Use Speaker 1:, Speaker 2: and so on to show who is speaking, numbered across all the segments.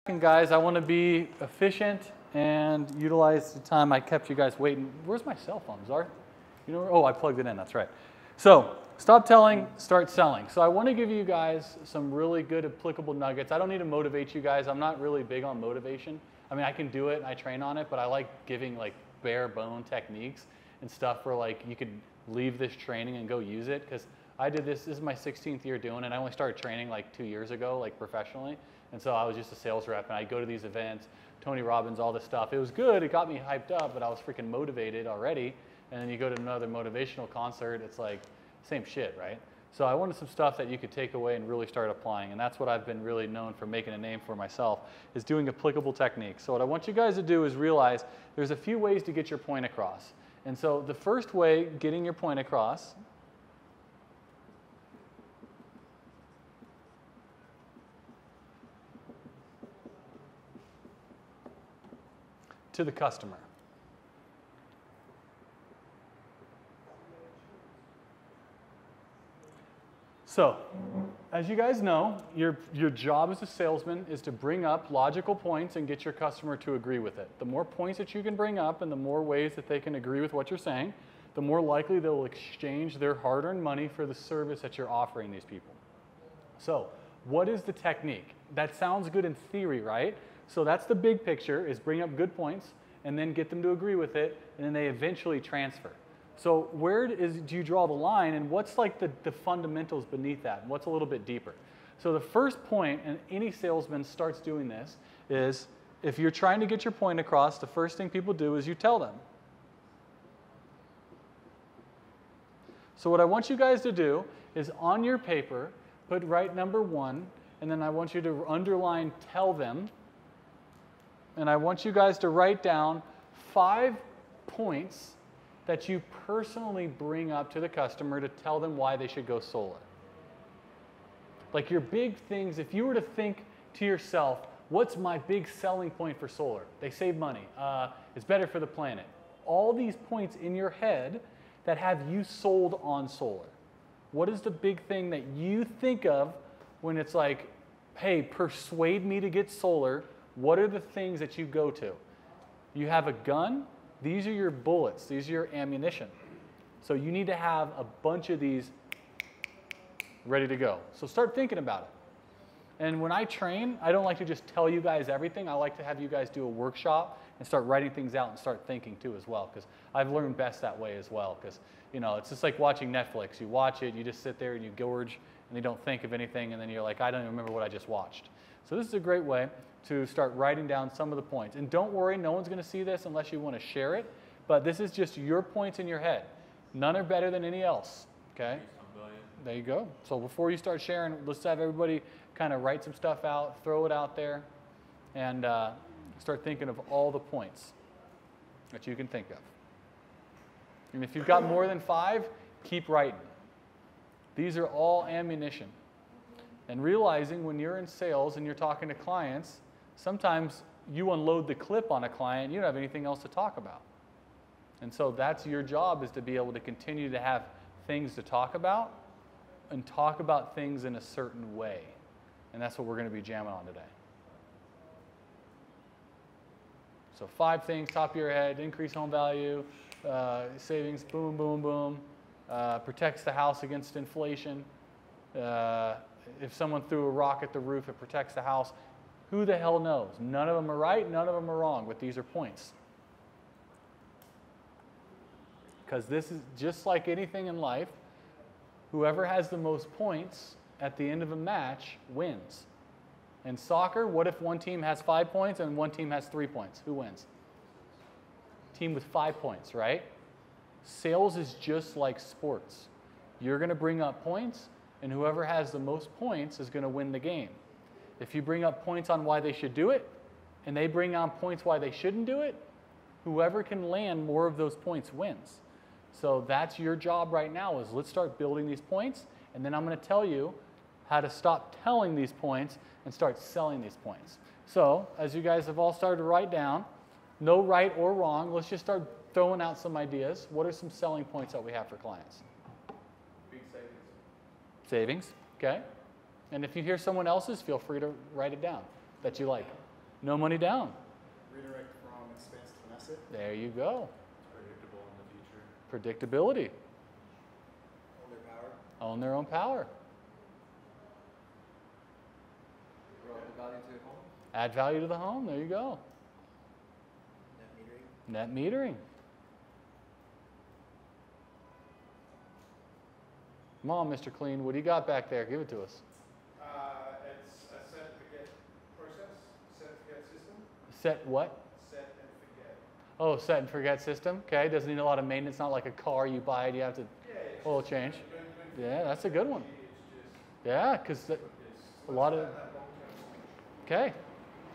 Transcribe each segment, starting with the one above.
Speaker 1: Guys, I want to be efficient and utilize the time I kept you guys waiting. Where's my cell phone, Zarth? You know where? Oh, I plugged it in, that's right. So, stop telling, start selling. So I want to give you guys some really good applicable nuggets. I don't need to motivate you guys. I'm not really big on motivation. I mean, I can do it and I train on it, but I like giving like bare bone techniques and stuff where like you could leave this training and go use it. Because I did this is my 16th year doing it. I only started training like 2 years ago, like professionally. And so I was just a sales rep, and I'd go to these events, Tony Robbins, all this stuff. It was good. It got me hyped up, but I was freaking motivated already. And then you go to another motivational concert, it's like same shit, right? So I wanted some stuff that you could take away and really start applying. And that's what I've been really known for making a name for myself, is doing applicable techniques. So what I want you guys to do is realize there's a few ways to get your point across. And so the first way, getting your point across, to the customer. So, as you guys know, your job as a salesman is to bring up logical points and get your customer to agree with it. The more points that you can bring up and the more ways that they can agree with what you're saying, the more likely they'll exchange their hard-earned money for the service that you're offering these people. So, what is the technique? That sounds good in theory, right? So that's the big picture, is bring up good points and then get them to agree with it, and then they eventually transfer. So where do you draw the line, and what's like the fundamentals beneath that? What's a little bit deeper? So the first point, and any salesman starts doing this, is if you're trying to get your point across, the first thing people do is you tell them. So what I want you guys to do is on your paper, write number 1, and then I want you to underline tell them. And I want you guys to write down 5 points that you personally bring up to the customer to tell them why they should go solar. Like your big things, if you were to think to yourself, what's my big selling point for solar? They save money. It's better for the planet. All these points in your head that have you sold on solar. What is the big thing that you think of when it's like, hey, persuade me to get solar? What are the things that you go to? You have a gun. These are your bullets. These are your ammunition. So you need to have a bunch of these ready to go. So start thinking about it. And when I train, I don't like to just tell you guys everything. I like to have you guys do a workshop and start writing things out and start thinking too as well, because I've learned best that way as well. Because you know, it's just like watching Netflix. You watch it, you just sit there and you gorge, and you don't think of anything, and then you're like, I don't even remember what I just watched. So this is a great way to start writing down some of the points. And don't worry, no one's going to see this unless you want to share it. But this is just your points in your head. None are better than any else. Okay? There you go. So before you start sharing, let's have everybody kind of write some stuff out, throw it out there, and start thinking of all the points that you can think of. And if you've got more than 5, keep writing. These are all ammunition. And realizing when you're in sales and you're talking to clients, sometimes you unload the clip on a client, you don't have anything else to talk about. And so that's your job, is to be able to continue to have things to talk about and talk about things in a certain way. And that's what we're going to be jamming on today. So 5 things, top of your head: increase home value, savings, boom, boom, boom, protects the house against inflation. If someone threw a rock at the roof, it protects the house. Who the hell knows? None of them are right, none of them are wrong, but these are points. Because this is just like anything in life. Whoever has the most points at the end of a match wins. In soccer, what if one team has 5 points and one team has 3 points? Who wins? Team with 5 points, right? Sales is just like sports. You're going to bring up points, and whoever has the most points is going to win the game. If you bring up points on why they should do it, and they bring on points why they shouldn't do it, whoever can land more of those points wins. So that's your job right now, is let's start building these points, and then I'm going to tell you how to stop telling these points and start selling these points. So as you guys have all started to write down, no right or wrong, let's just start throwing out some ideas. What are some selling points that we have for clients?
Speaker 2: Big savings.
Speaker 1: Savings, okay. And if you hear someone else's, feel free to write it down that you like. No money down.
Speaker 3: Redirect from expense to an asset.
Speaker 1: There you go.
Speaker 2: Predictable in the future.
Speaker 1: Predictability.
Speaker 3: Own their power.
Speaker 1: Own their own power.
Speaker 2: Grow the value to the home.
Speaker 1: Add value to the home. There you go.
Speaker 3: Net metering.
Speaker 1: Net metering. Come on, Mr. Clean. What do you got back there? Give it to us.
Speaker 4: It's a set and forget process, set and forget system.
Speaker 1: Set what?
Speaker 4: Set and forget.
Speaker 1: Oh, set and forget system. Okay. Doesn't need a lot of maintenance. Not like a car you buy it. You have to oil change. Yeah, that's a good one. Yeah, because a lot of. Okay.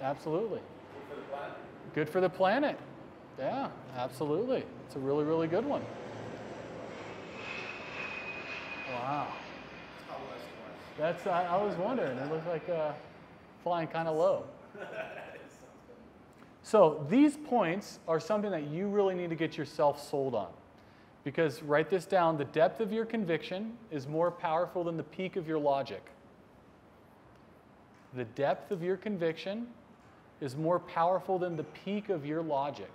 Speaker 1: Absolutely.
Speaker 2: For the planet.
Speaker 1: Good for the planet. Yeah, absolutely. It's a really, really good one. Wow. That's, I was wondering. It looked like flying kind of low. So these points are something that you really need to get yourself sold on. Because write this down, the depth of your conviction is more powerful than the peak of your logic. The depth of your conviction is more powerful than the peak of your logic.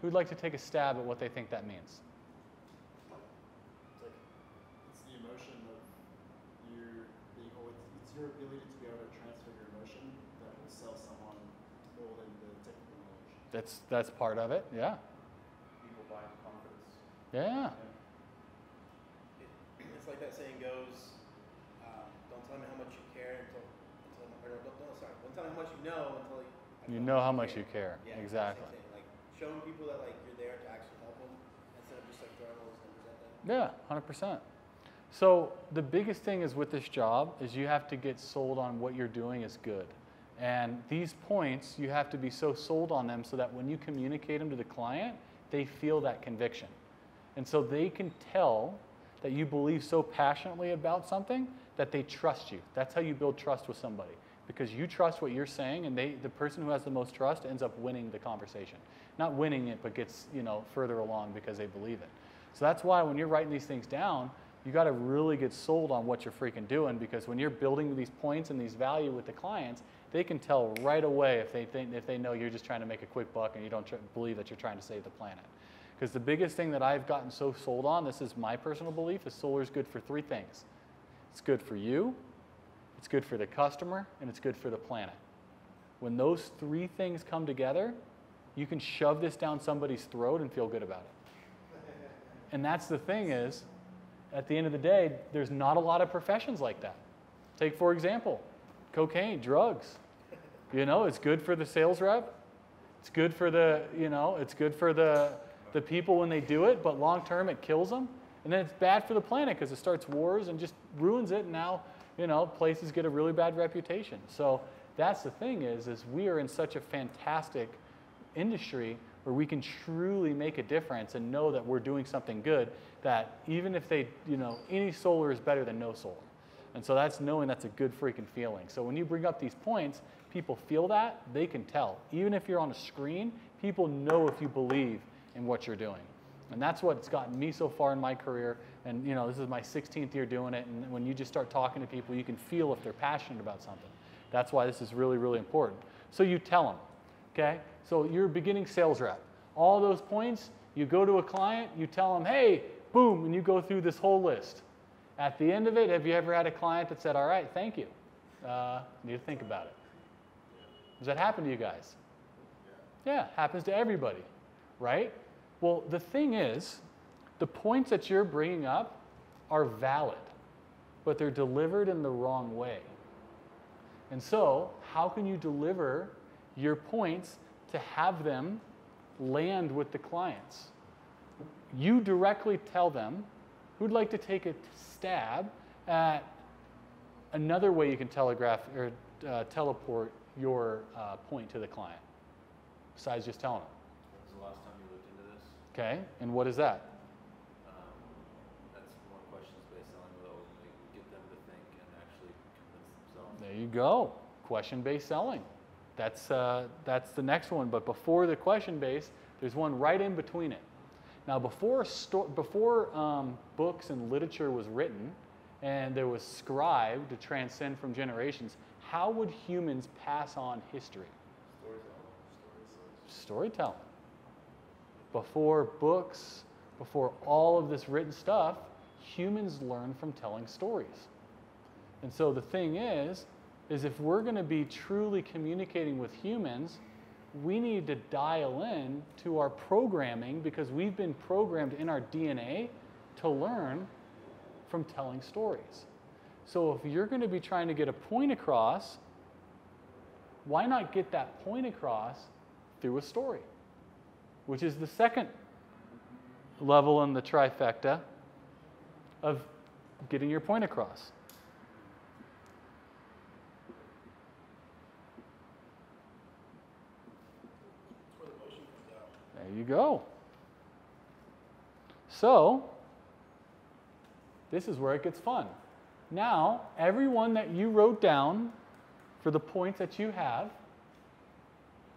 Speaker 1: Who'd like to take a stab at what they think that means?
Speaker 3: It's like it's the emotion of your being, it's your ability to be able to transfer your emotion that will sell someone more than the technical knowledge.
Speaker 1: That's part of it, yeah.
Speaker 2: People buy confidence.
Speaker 1: Yeah.
Speaker 5: It's like that saying goes, don't tell me how much you care until don't tell me how much you know until
Speaker 1: You know how much you care.
Speaker 5: Yeah,
Speaker 1: Exactly.
Speaker 5: same thing. Like showing people that like you're there to actually help them instead of just like throwing all those numbers at them.
Speaker 1: Yeah, 100%. So the biggest thing is with this job is you have to get sold on what you're doing is good. And these points, you have to be so sold on them so that when you communicate them to the client, they feel that conviction. And so they can tell that you believe so passionately about something that they trust you. That's how you build trust with somebody. Because you trust what you're saying, and the person who has the most trust ends up winning the conversation. Not winning it, but gets further along because they believe it. So that's why when you're writing these things down, you got to really get sold on what you're freaking doing, because when you're building these points and these value with the clients, they can tell right away if they know you're just trying to make a quick buck and you don't believe that you're trying to save the planet. Because the biggest thing that I've gotten so sold on, this is my personal belief, is solar is good for three things. It's good for you, it's good for the customer, and it's good for the planet. When those three things come together, you can shove this down somebody's throat and feel good about it. And that's the thing is, at the end of the day, there's not a lot of professions like that. Take, for example, cocaine, drugs. It's good for the sales rep. It's good for the, it's good for the people when they do it, but long term it kills them. And then it's bad for the planet because it starts wars and just ruins it. And now, places get a really bad reputation. So that's the thing is we are in such a fantastic industry where we can truly make a difference and know that we're doing something good, that even if any solar is better than no solar. And so that's knowing that's a good freaking feeling. So when you bring up these points, people feel that, they can tell. Even if you're on a screen, people know if you believe in what you're doing. And that's what's gotten me so far in my career. And this is my 16th year doing it. And when you just start talking to people, you can feel if they're passionate about something. That's why this is really, really important. So you tell them, okay? So you're a beginning sales rep. All those points, you go to a client, you tell them, hey, boom, and you go through this whole list. At the end of it, have you ever had a client that said, all right, thank you. Need to think about it. Does that happen to you guys? Yeah, happens to everybody, right? Well, the thing is, the points that you're bringing up are valid, but they're delivered in the wrong way. And so, how can you deliver your points to have them land with the clients? You directly tell them. Who'd like to take a stab at another way you can telegraph or teleport your point to the client, besides just telling them?
Speaker 2: When was the last time you looked into this?
Speaker 1: Okay, and what is that?
Speaker 2: That's more questions-based selling will get them to think and actually convince themselves.
Speaker 1: There you go, question-based selling. That's the next one, but before the question-based, there's one right in between it. Now, before books and literature was written, and there was scribed to transcend from generations, how would humans pass on history?
Speaker 2: Storytelling.
Speaker 1: Storytelling. Before books, before all of this written stuff, humans learn from telling stories. And so the thing is if we're going to be truly communicating with humans, we need to dial in to our programming, because we've been programmed in our DNA to learn from telling stories. So if you're going to be trying to get a point across, why not get that point across through a story? Which is the second level in the trifecta of getting your point across.
Speaker 5: That's where the motion comes out.
Speaker 1: There you go. So, this is where it gets fun. Now, everyone that you wrote down for the points that you have,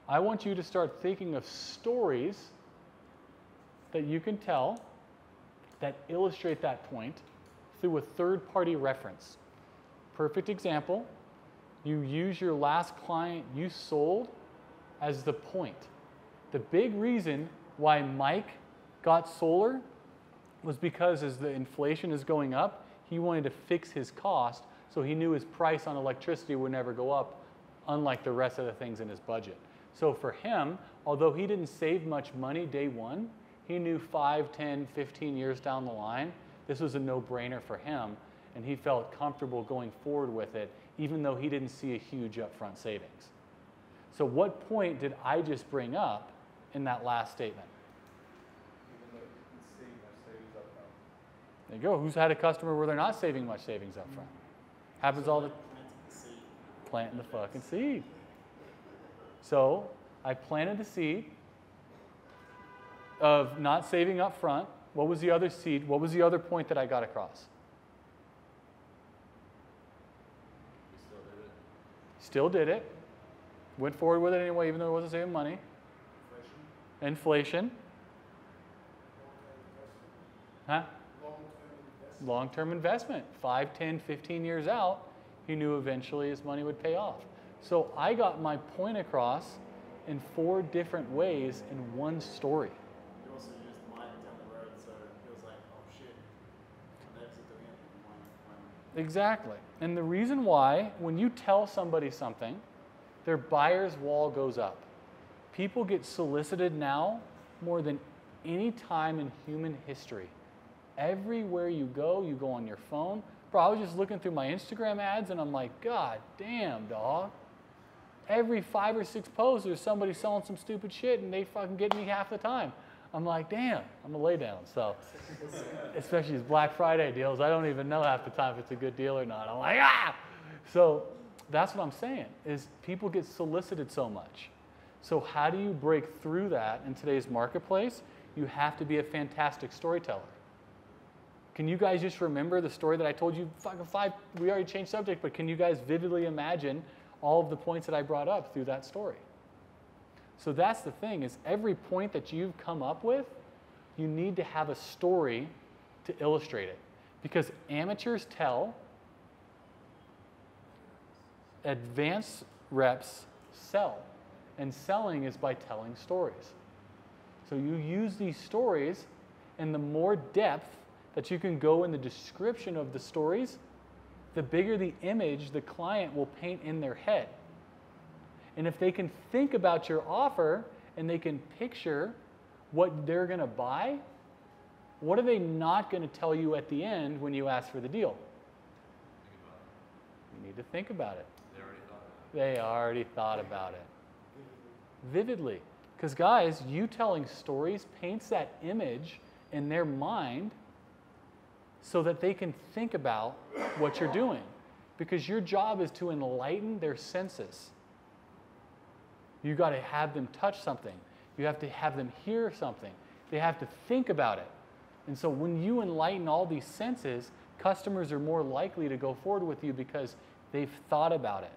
Speaker 1: I want you to start thinking of stories that you can tell that illustrate that point through a third-party reference. Perfect example, you use your last client you sold as the point. The big reason why Mike got solar was because as the inflation is going up, he wanted to fix his cost, so he knew his price on electricity would never go up, unlike the rest of the things in his budget. So for him, although he didn't save much money day one, he knew 5, 10, 15 years down the line, this was a no-brainer for him, and he felt comfortable going forward with it, even though he didn't see a huge upfront savings. So what point did I just bring up in that last statement?
Speaker 4: Even though you can see my savings up front.
Speaker 1: There you go. Who's had a customer where they're not saving much savings up front? Happens all the planting the fucking seed. So I planted the seed of not saving up front. What was the other seed? What was the other point that I got across?
Speaker 2: We still did it.
Speaker 1: Still did it. Went forward with it anyway, even though it wasn't saving money. Inflation. Huh? Long-term investment. 5, 10, 15 years out, he knew eventually his money would pay off. So I got my point across in 4 different ways in one story.
Speaker 3: You also used Mike down the road, so he was like, oh shit, an exit to him.
Speaker 1: Exactly. And the reason why, when you tell somebody something, their buyer's wall goes up. People get solicited now more than any time in human history. Everywhere you go on your phone. Bro, I was just looking through my Instagram ads and I'm like, God damn, dog. Every 5 or 6 posts, there's somebody selling some stupid shit and they fucking get me half the time. I'm like, damn, I'm gonna lay down. So, especially these Black Friday deals, I don't even know half the time if it's a good deal or not. I'm like, ah! So, that's what I'm saying, is people get solicited so much. So how do you break through that in today's marketplace? You have to be a fantastic storyteller. Can you guys just remember the story that I told you? Fucking 5, we already changed subject, but can you guys vividly imagine all of the points that I brought up through that story? So that's the thing, is every point that you've come up with, you need to have a story to illustrate it. Because amateurs tell, advanced reps sell. And selling is by telling stories. So you use these stories, and the more depth that you can go in the description of the stories, the bigger the image the client will paint in their head. And if they can think about your offer and they can picture what they're going to buy, what are they not going to tell you at the end when you ask for the deal?
Speaker 2: Think about it.
Speaker 1: You need to think about it.
Speaker 2: They already thought about it.
Speaker 1: They already thought about it. Vividly. Because guys, you telling stories paints that image in their mind so that they can think about what you're doing. Because your job is to enlighten their senses. You got to have them touch something. You have to have them hear something. They have to think about it. And so when you enlighten all these senses, customers are more likely to go forward with you because they've thought about it.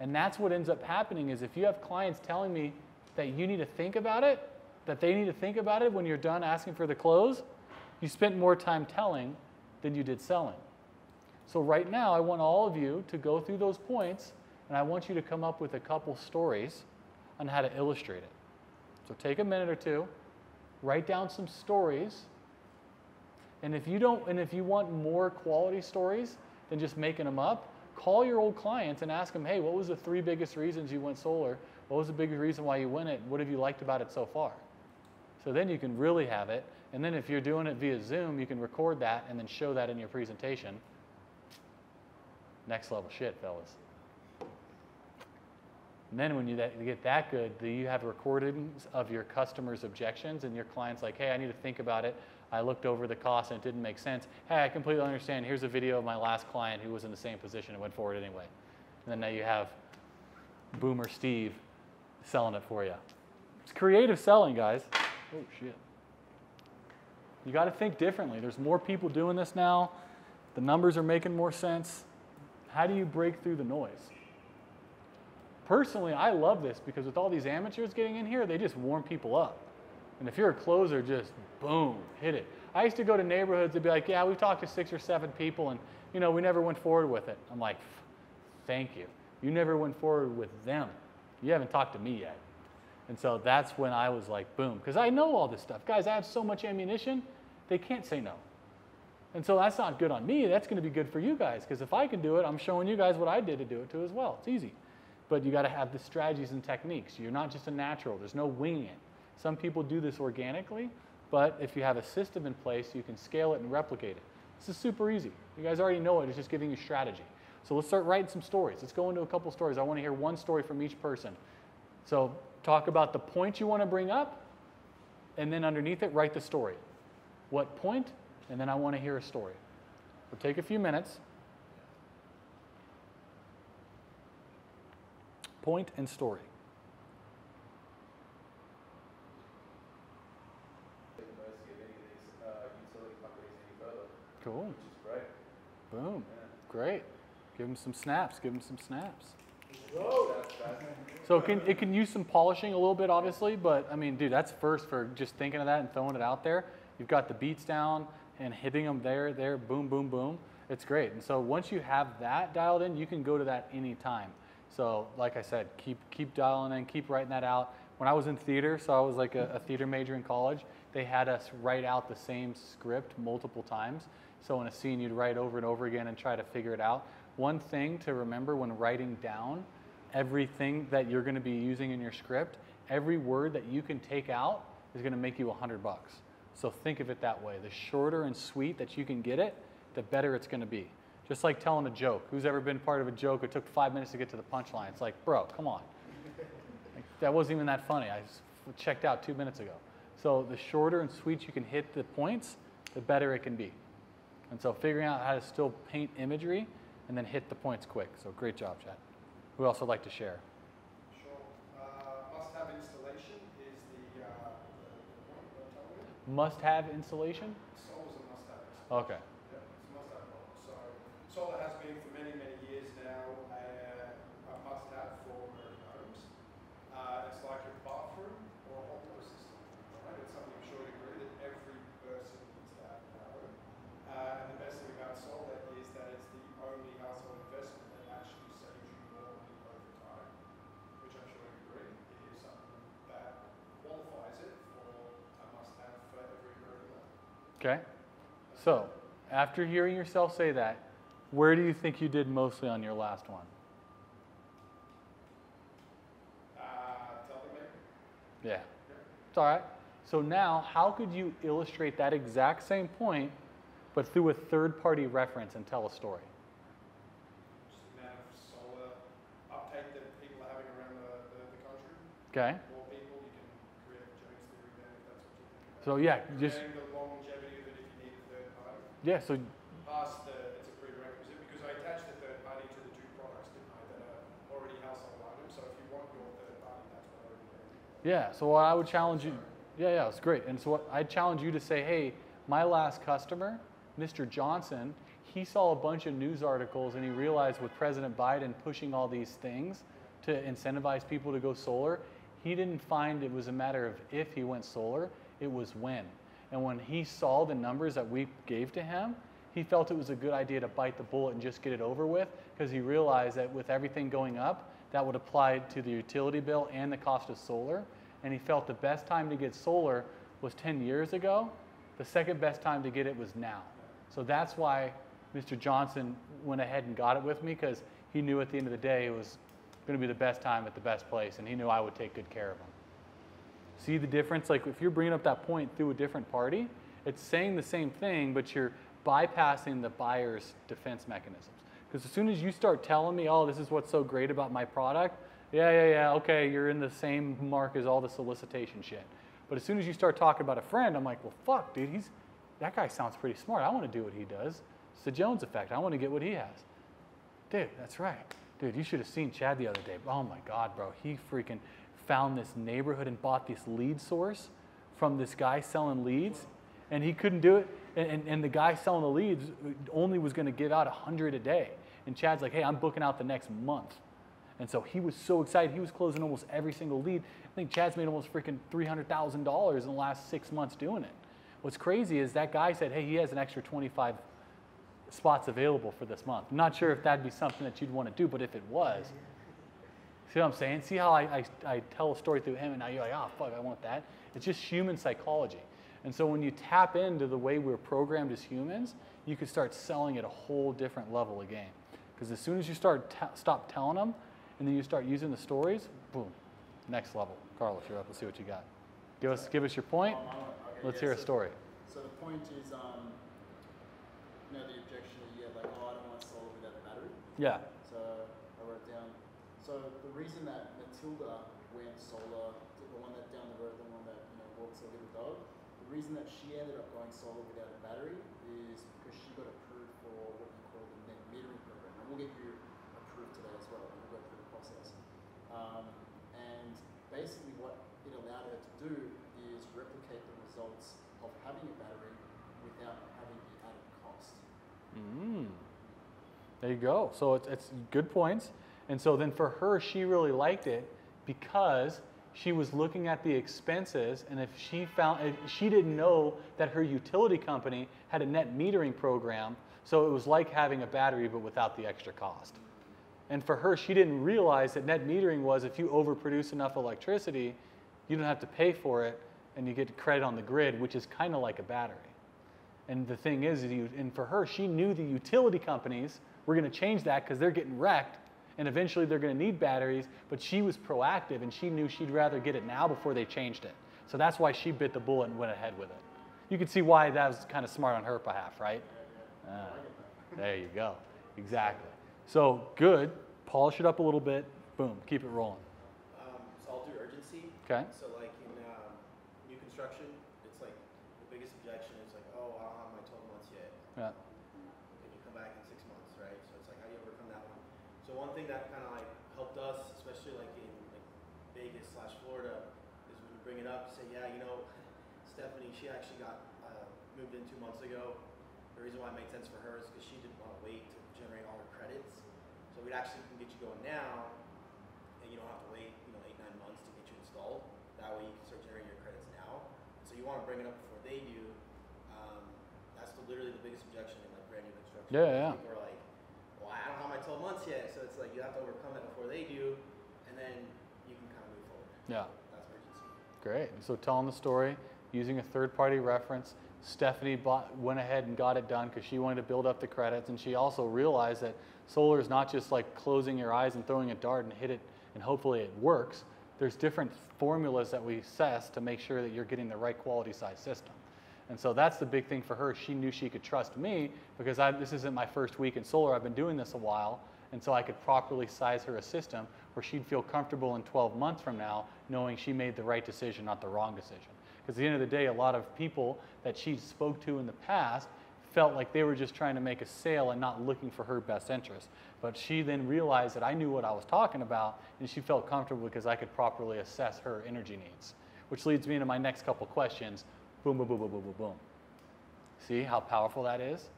Speaker 1: And that's what ends up happening, is if you have clients telling me that you need to think about it, that they need to think about it when you're done asking for the close, you spent more time telling than you did selling. So right now, I want all of you to go through those points, and I want you to come up with a couple stories on how to illustrate it. So take a minute or two, write down some stories. And if you want more quality stories than just making them up, call your old clients and ask them, hey, what was the 3 biggest reasons you went solar? What was the biggest reason why you went it? What have you liked about it so far? So then you can really have it. And then if you're doing it via Zoom, you can record that and then show that in your presentation. Next level shit, fellas. And then when you get that good, you have recordings of your customers' objections, and your client's like, hey, I need to think about it. I looked over the cost and it didn't make sense. Hey, I completely understand. Here's a video of my last client who was in the same position and went forward anyway. And then now you have Boomer Steve selling it for you. It's creative selling, guys. Oh, shit. You got to think differently. There's more people doing this now. The numbers are making more sense. How do you break through the noise? Personally, I love this because with all these amateurs getting in here, they just warm people up. And if you're a closer, just boom, hit it. I used to go to neighborhoods and be like, yeah, we've talked to 6 or 7 people and, you know, we never went forward with it. I'm like, thank you. You never went forward with them. You haven't talked to me yet. And so that's when I was like, boom, because I know all this stuff. Guys, I have so much ammunition, they can't say no. And so that's not good on me. That's going to be good for you guys, because if I can do it, I'm showing you guys what I did to do it too as well. It's easy. But you got to have the strategies and techniques. You're not just a natural. There's no winging it. Some people do this organically, but if you have a system in place, you can scale it and replicate it. This is super easy. You guys already know it. It's just giving you strategy. So let's start writing some stories. Let's go into a couple stories. I want to hear one story from each person. So talk about the point you want to bring up, and then underneath it, write the story. What point? And then I want to hear a story. So take a few minutes. Point and story.
Speaker 2: The mercy of any of these utility companies any further,
Speaker 1: Cool.
Speaker 2: which is great.
Speaker 1: Boom.
Speaker 2: Yeah.
Speaker 1: Great. Give them some snaps. Give them some snaps.
Speaker 2: That's
Speaker 1: So it can use some polishing a little bit, obviously, but I mean, dude, that's first for just thinking of that and throwing it out there. You've got the beats down and hitting them there, boom, boom, boom. It's great. And so once you have that dialed in, you can go to that anytime. So like I said, keep dialing in, keep writing that out. When I was in theater, so I was like a theater major in college, they had us write out the same script multiple times. So in a scene, you'd write over and over again and try to figure it out. One thing to remember when writing down everything that you're going to be using in your script, every word that you can take out is going to make you $100. So think of it that way. The shorter and sweet that you can get it, the better it's going to be. Just like telling a joke. Who's ever been part of a joke? It took 5 minutes to get to the punchline. It's like, bro, come on. Like, that wasn't even that funny. I checked out 2 minutes ago. So the shorter and sweet you can hit the points, the better it can be. And so figuring out how to still paint imagery and then hit the points quick. So great job, Chad. Who else would like to share?
Speaker 4: Sure. Must-have installation is the point that I'm telling you.
Speaker 1: Must-have installation?
Speaker 4: Solar's a must-have installation.
Speaker 1: Okay.
Speaker 4: Yeah, it's a must-have product. So solar has been for many, many years now a must-have for American homes. It's like a bathroom or a hot water system. Right? It's something I'm sure you agree that every person needs to have in their home. And the best thing about solar is that it's the only household investment that actually saves you more money over time, which I'm sure you agree is something that qualifies it for a must-have for every American home.
Speaker 1: Okay. So after hearing yourself say that, where do you think you did mostly on your last one?
Speaker 4: Tell them maybe.
Speaker 1: Yeah. It's all right. So now, how could you illustrate that exact same point, but through a third-party reference and tell a story?
Speaker 4: Just the amount of solar uptake that people are having around the country.
Speaker 1: Okay.
Speaker 4: More people, you can create a Jones theory then if that's what you think about.
Speaker 1: So yeah, just
Speaker 4: Creating the longevity of it if you need a third party.
Speaker 1: yeah. So
Speaker 4: Past it's a prerequisite because I attached the third party to the 2 products, didn't I, that are already household items. So if you want your third party, that's what I would do.
Speaker 1: yeah. So what I would challenge you. Yeah, it's great. And so what I'd challenge you to say, hey, my last customer, Mr. Johnson, he saw a bunch of news articles and he realized with President Biden pushing all these things to incentivize people to go solar, he didn't find it was a matter of if he went solar, it was when. And when he saw the numbers that we gave to him, he felt it was a good idea to bite the bullet and just get it over with because he realized that with everything going up, that would apply to the utility bill and the cost of solar. and he felt the best time to get solar was 10 years ago. The second best time to get it was now. So that's why Mr. Johnson went ahead and got it with me, because he knew at the end of the day it was going to be the best time at the best place, and he knew I would take good care of him. See the difference? Like if you're bringing up that point through a different party, it's saying the same thing, but you're bypassing the buyer's defense mechanisms. Because as soon as you start telling me, oh, this is what's so great about my product, yeah, okay, you're in the same mark as all the solicitation shit. But as soon as you start talking about a friend, I'm like, well, fuck, dude, that guy sounds pretty smart. I want to do what he does. It's the Jones effect. I want to get what he has. Dude, that's right. Dude, you should have seen Chad the other day. Oh my God, bro. He freaking found this neighborhood and bought this lead source from this guy selling leads, and he couldn't do it. And the guy selling the leads only was going to give out 100 a day. And Chad's like, hey, I'm booking out the next month. And so he was so excited. He was closing almost every single lead. I think Chad's made almost freaking $300,000 in the last 6 months doing it. What's crazy is that guy said, hey, he has an extra 25 spots available for this month. I'm not sure if that'd be something that you'd want to do, but if it was, see what I'm saying? See how I tell a story through him, and now you're like, oh, fuck, I want that. It's just human psychology. And so when you tap into the way we're programmed as humans, you can start selling at a whole different level of game. Because as soon as you stop telling them, and then you start using the stories, boom, next level. Carlos, you're up. Let's see what you got. Give us your point.
Speaker 3: Okay,
Speaker 1: Let's hear a story.
Speaker 3: So the point is, the objection that you get, like, oh, I don't want solar without a battery.
Speaker 1: Yeah.
Speaker 3: So I wrote down. So the reason that Matilda went solar, the one that down the road, the one that walks a little dog, the reason that she ended up going solar without a battery is because she got approved for what you call the net metering program, and we'll get you approved today as well. We'll go through the process. And basically, what it allowed her to do is replicate the results of having a battery without having the added cost.
Speaker 1: There you go. So it's good points. And so then for her, she really liked it because she was looking at the expenses, and if she didn't know that her utility company had a net metering program, so it was like having a battery but without the extra cost. And for her, she didn't realize that net metering was if you overproduce enough electricity, you don't have to pay for it, and you get credit on the grid, which is kind of like a battery. And the thing is, and for her, she knew the utility companies were going to change that because they're getting wrecked, and eventually they're going to need batteries, but she was proactive, and she knew she'd rather get it now before they changed it. So that's why she bit the bullet and went ahead with it. You can see why that was kind of smart on her behalf, right? There you go. Exactly. So good. Polish it up a little bit. Boom. Keep it rolling.
Speaker 5: So I'll do urgency.
Speaker 1: Okay.
Speaker 5: So like in new construction, it's like the biggest objection is like, oh, I don't have my 12 months yet.
Speaker 1: Yeah.
Speaker 5: And you come back in 6 months, right? So it's like, how do you overcome that one? So one thing that kind of like helped us, especially like in like Vegas/Florida, is when you bring it up, say, yeah, Stephanie, she actually got moved in 2 months ago. The reason why it made sense for her is because she didn't want to wait to generate all her credits. So we actually can get you going now, and you don't have to wait, 8-9 months to get you installed. That way you can start generating your credits now. So you want to bring it up before they do. That's literally the biggest objection in like brand new construction.
Speaker 1: Yeah.
Speaker 5: People are like, well, I don't have my 12 months yet. So it's like you have to overcome that before they do, and then you can kind of move forward.
Speaker 1: Yeah.
Speaker 5: That's urgency.
Speaker 1: Great. So telling the story, using a third-party reference, Stephanie went ahead and got it done because she wanted to build up the credits, and she also realized that solar is not just like closing your eyes and throwing a dart and hit it and hopefully it works. There's different formulas that we assess to make sure that you're getting the right quality size system. And so that's the big thing for her. She knew she could trust me because this isn't my first week in solar. I've been doing this a while, and so I could properly size her a system where she'd feel comfortable in 12 months from now knowing she made the right decision, not the wrong decision. Because at the end of the day, a lot of people that she spoke to in the past felt like they were just trying to make a sale and not looking for her best interest. But she then realized that I knew what I was talking about, and she felt comfortable because I could properly assess her energy needs. Which leads me into my next couple questions. Boom, boom, boom, boom, boom, boom, boom. See how powerful that is?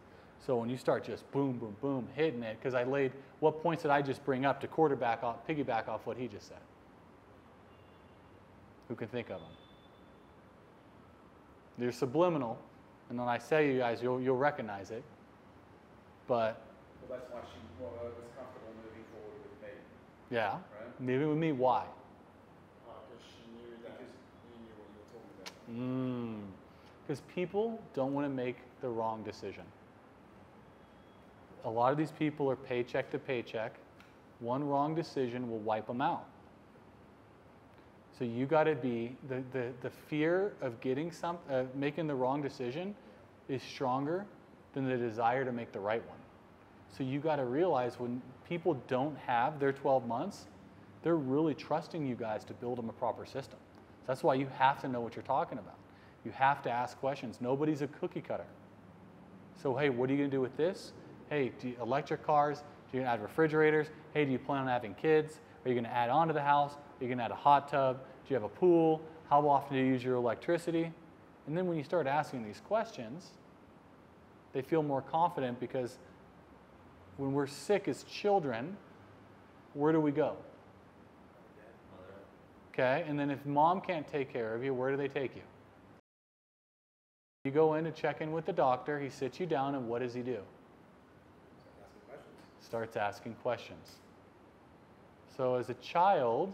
Speaker 1: So when you start just boom, boom, boom, hitting it, because what points did I just bring up to piggyback off what he just said? Who can think of them? They're subliminal, and when I say you guys, you'll recognize it. But
Speaker 2: Well, that's why she was comfortable moving forward with me.
Speaker 1: yeah,
Speaker 2: Right.
Speaker 1: moving with me. Why?
Speaker 3: Because she knew that.
Speaker 1: Because people don't want to make the wrong decision. A lot of these people are paycheck to paycheck. One wrong decision will wipe them out. So you got to be, the fear of making the wrong decision is stronger than the desire to make the right one. So you got to realize when people don't have their 12 months, they're really trusting you guys to build them a proper system. That's why you have to know what you're talking about. You have to ask questions. Nobody's a cookie cutter. So, hey, what are you going to do with this? Hey, electric cars? Do you add refrigerators? Hey, do you plan on having kids? Are you going to add on to the house? Are you going to add a hot tub? Do you have a pool? How often do you use your electricity? And then when you start asking these questions, they feel more confident, because when we're sick as children, where do we go? Okay, and then if mom can't take care of you, where do they take you? You go in to check in with the doctor, he sits you down, and what does he do? Starts asking questions. So as a child,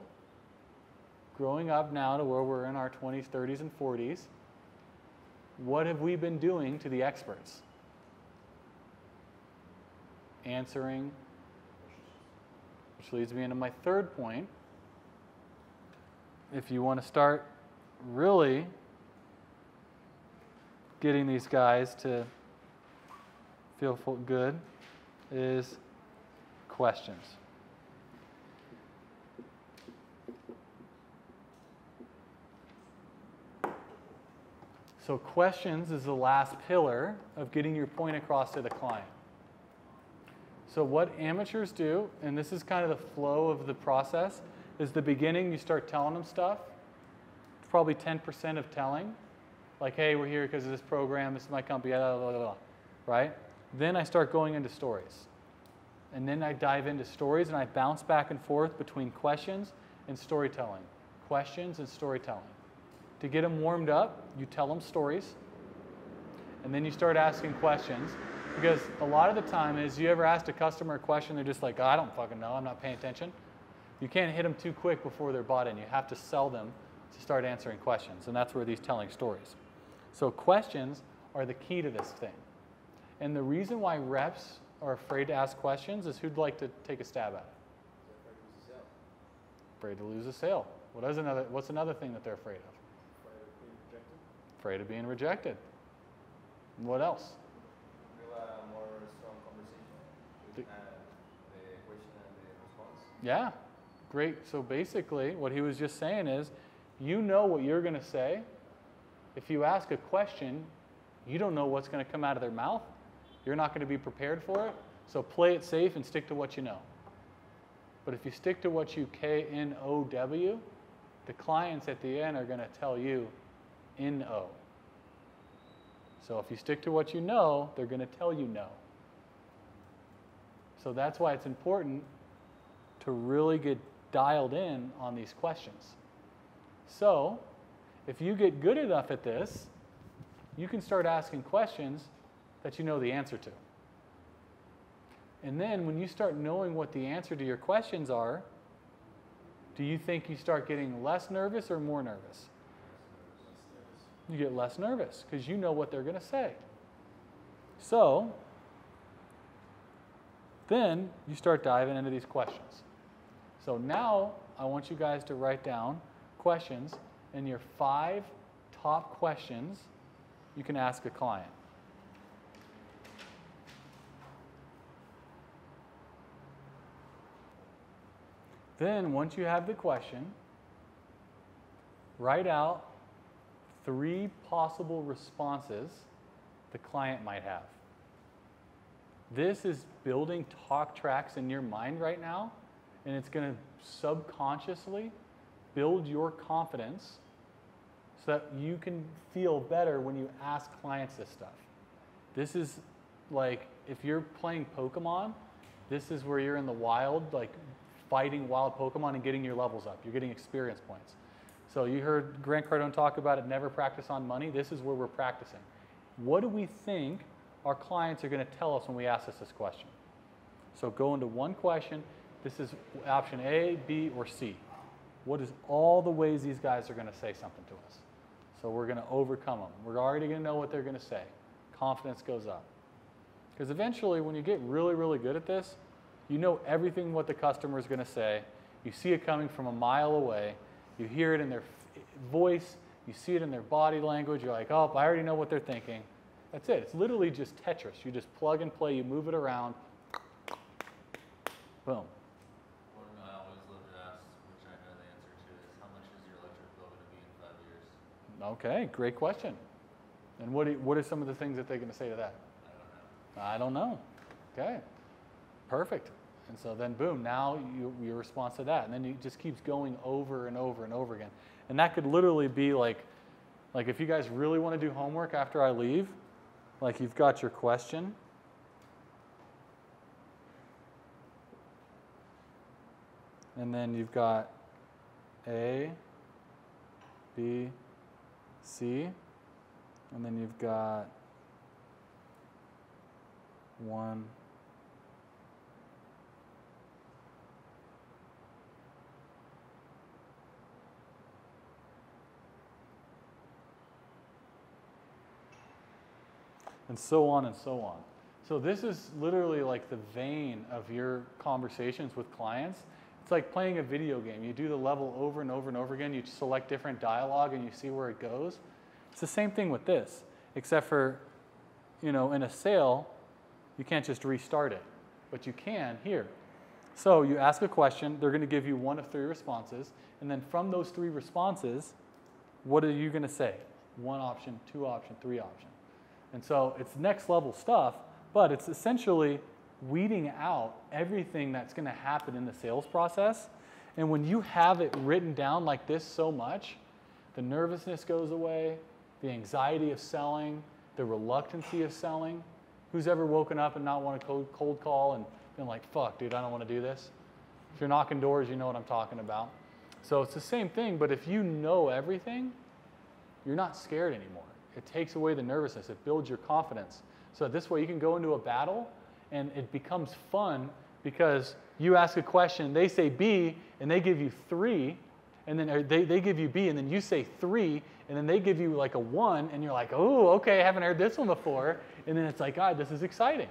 Speaker 1: growing up now to where we're in our 20s, 30s, and 40s, what have we been doing to the experts? Answering, which leads me into my third point. If you want to start really getting these guys to feel good, is questions. So questions is the last pillar of getting your point across to the client. So what amateurs do, and this is kind of the flow of the process, is the beginning you start telling them stuff. It's probably 10% of telling. Like, hey, we're here because of this program, this is my company, blah, blah, blah, blah, right? Then I start going into stories. And then I dive into stories, and I bounce back and forth between questions and storytelling. Questions and storytelling. To get them warmed up, you tell them stories, and then you start asking questions. Because a lot of the time is, you ever asked a customer a question, they're just like, oh, I don't fucking know, I'm not paying attention. You can't hit them too quick before they're bought in. You have to sell them to start answering questions, and that's where these telling stories. So questions are the key to this thing. And the reason why reps are afraid to ask questions is, who'd like to take a stab at it? Afraid to lose a sale. What's another thing that they're afraid of? Afraid of being rejected. What else?
Speaker 2: More strong conversation. The question and the response.
Speaker 1: Yeah, great. So basically, what he was just saying is, you know what you're going to say. If you ask a question, you don't know what's going to come out of their mouth. You're not going to be prepared for it. So play it safe and stick to what you know. But if you stick to what you KNOW, the clients at the end are going to tell you NO. So if you stick to what you know, they're going to tell you no. So that's why it's important to really get dialed in on these questions. So if you get good enough at this, you can start asking questions that you know the answer to. And then when you start knowing what the answer to your questions are, do you think you start getting less nervous or more nervous? You get less nervous because you know what they're going to say. So then you start diving into these questions. So now I want you guys to write down questions, and your 5 top questions you can ask a client. Then once you have the question, write out 3 possible responses the client might have. This is building talk tracks in your mind right now, and it's going to subconsciously build your confidence so that you can feel better when you ask clients this stuff. This is like, if you're playing Pokemon, this is where you're in the wild, like fighting wild Pokemon and getting your levels up. You're getting experience points. So you heard Grant Cardone talk about it, never practice on money. This is where we're practicing. What do we think our clients are going to tell us when we ask us this question? So go into one question. This is option A, B, or C. What is all the ways these guys are going to say something to us? So we're going to overcome them. We're already going to know what they're going to say. Confidence goes up. Because eventually, when you get really, really good at this, you know everything what the customer is going to say. You see it coming from a mile away. You hear it in their voice. You see it in their body language. You're like, oh, I already know what they're thinking. That's it. It's literally just Tetris. You just plug and play. You move it around. Boom.
Speaker 2: One I always love to ask, which I know the answer to, is how much is your electric bill going to be in 5 years?
Speaker 1: Okay, great question. And what are some of the things that they're going to say to that?
Speaker 2: I don't know.
Speaker 1: I don't know. Okay, perfect. And so then, boom, now your response to that. And then it just keeps going over and over and over again. And that could literally be like if you guys really want to do homework after I leave, like you've got your question. And then you've got A, B, C. And then you've got 1, and so on and so on. So this is literally like the vein of your conversations with clients. It's like playing a video game. You do the level over and over and over again. You select different dialogue and you see where it goes. It's the same thing with this, except for, in a sale, you can't just restart it, but you can here. So you ask a question. They're going to give you 1 of 3 responses. And then from those 3 responses, what are you going to say? 1 option, 2 option, 3 option. And so it's next level stuff, but it's essentially weeding out everything that's going to happen in the sales process. And when you have it written down like this so much, the nervousness goes away, the anxiety of selling, the reluctancy of selling. Who's ever woken up and not want to cold call and been like, fuck, dude, I don't want to do this? If you're knocking doors, you know what I'm talking about. So it's the same thing, but if you know everything, you're not scared anymore. It takes away the nervousness. It builds your confidence. So this way you can go into a battle and it becomes fun because you ask a question, they say B, and they give you 3, and then they give you B, and then you say 3, and then they give you like a 1, and you're like, oh, okay, I haven't heard this one before. And then it's like, God, this is exciting.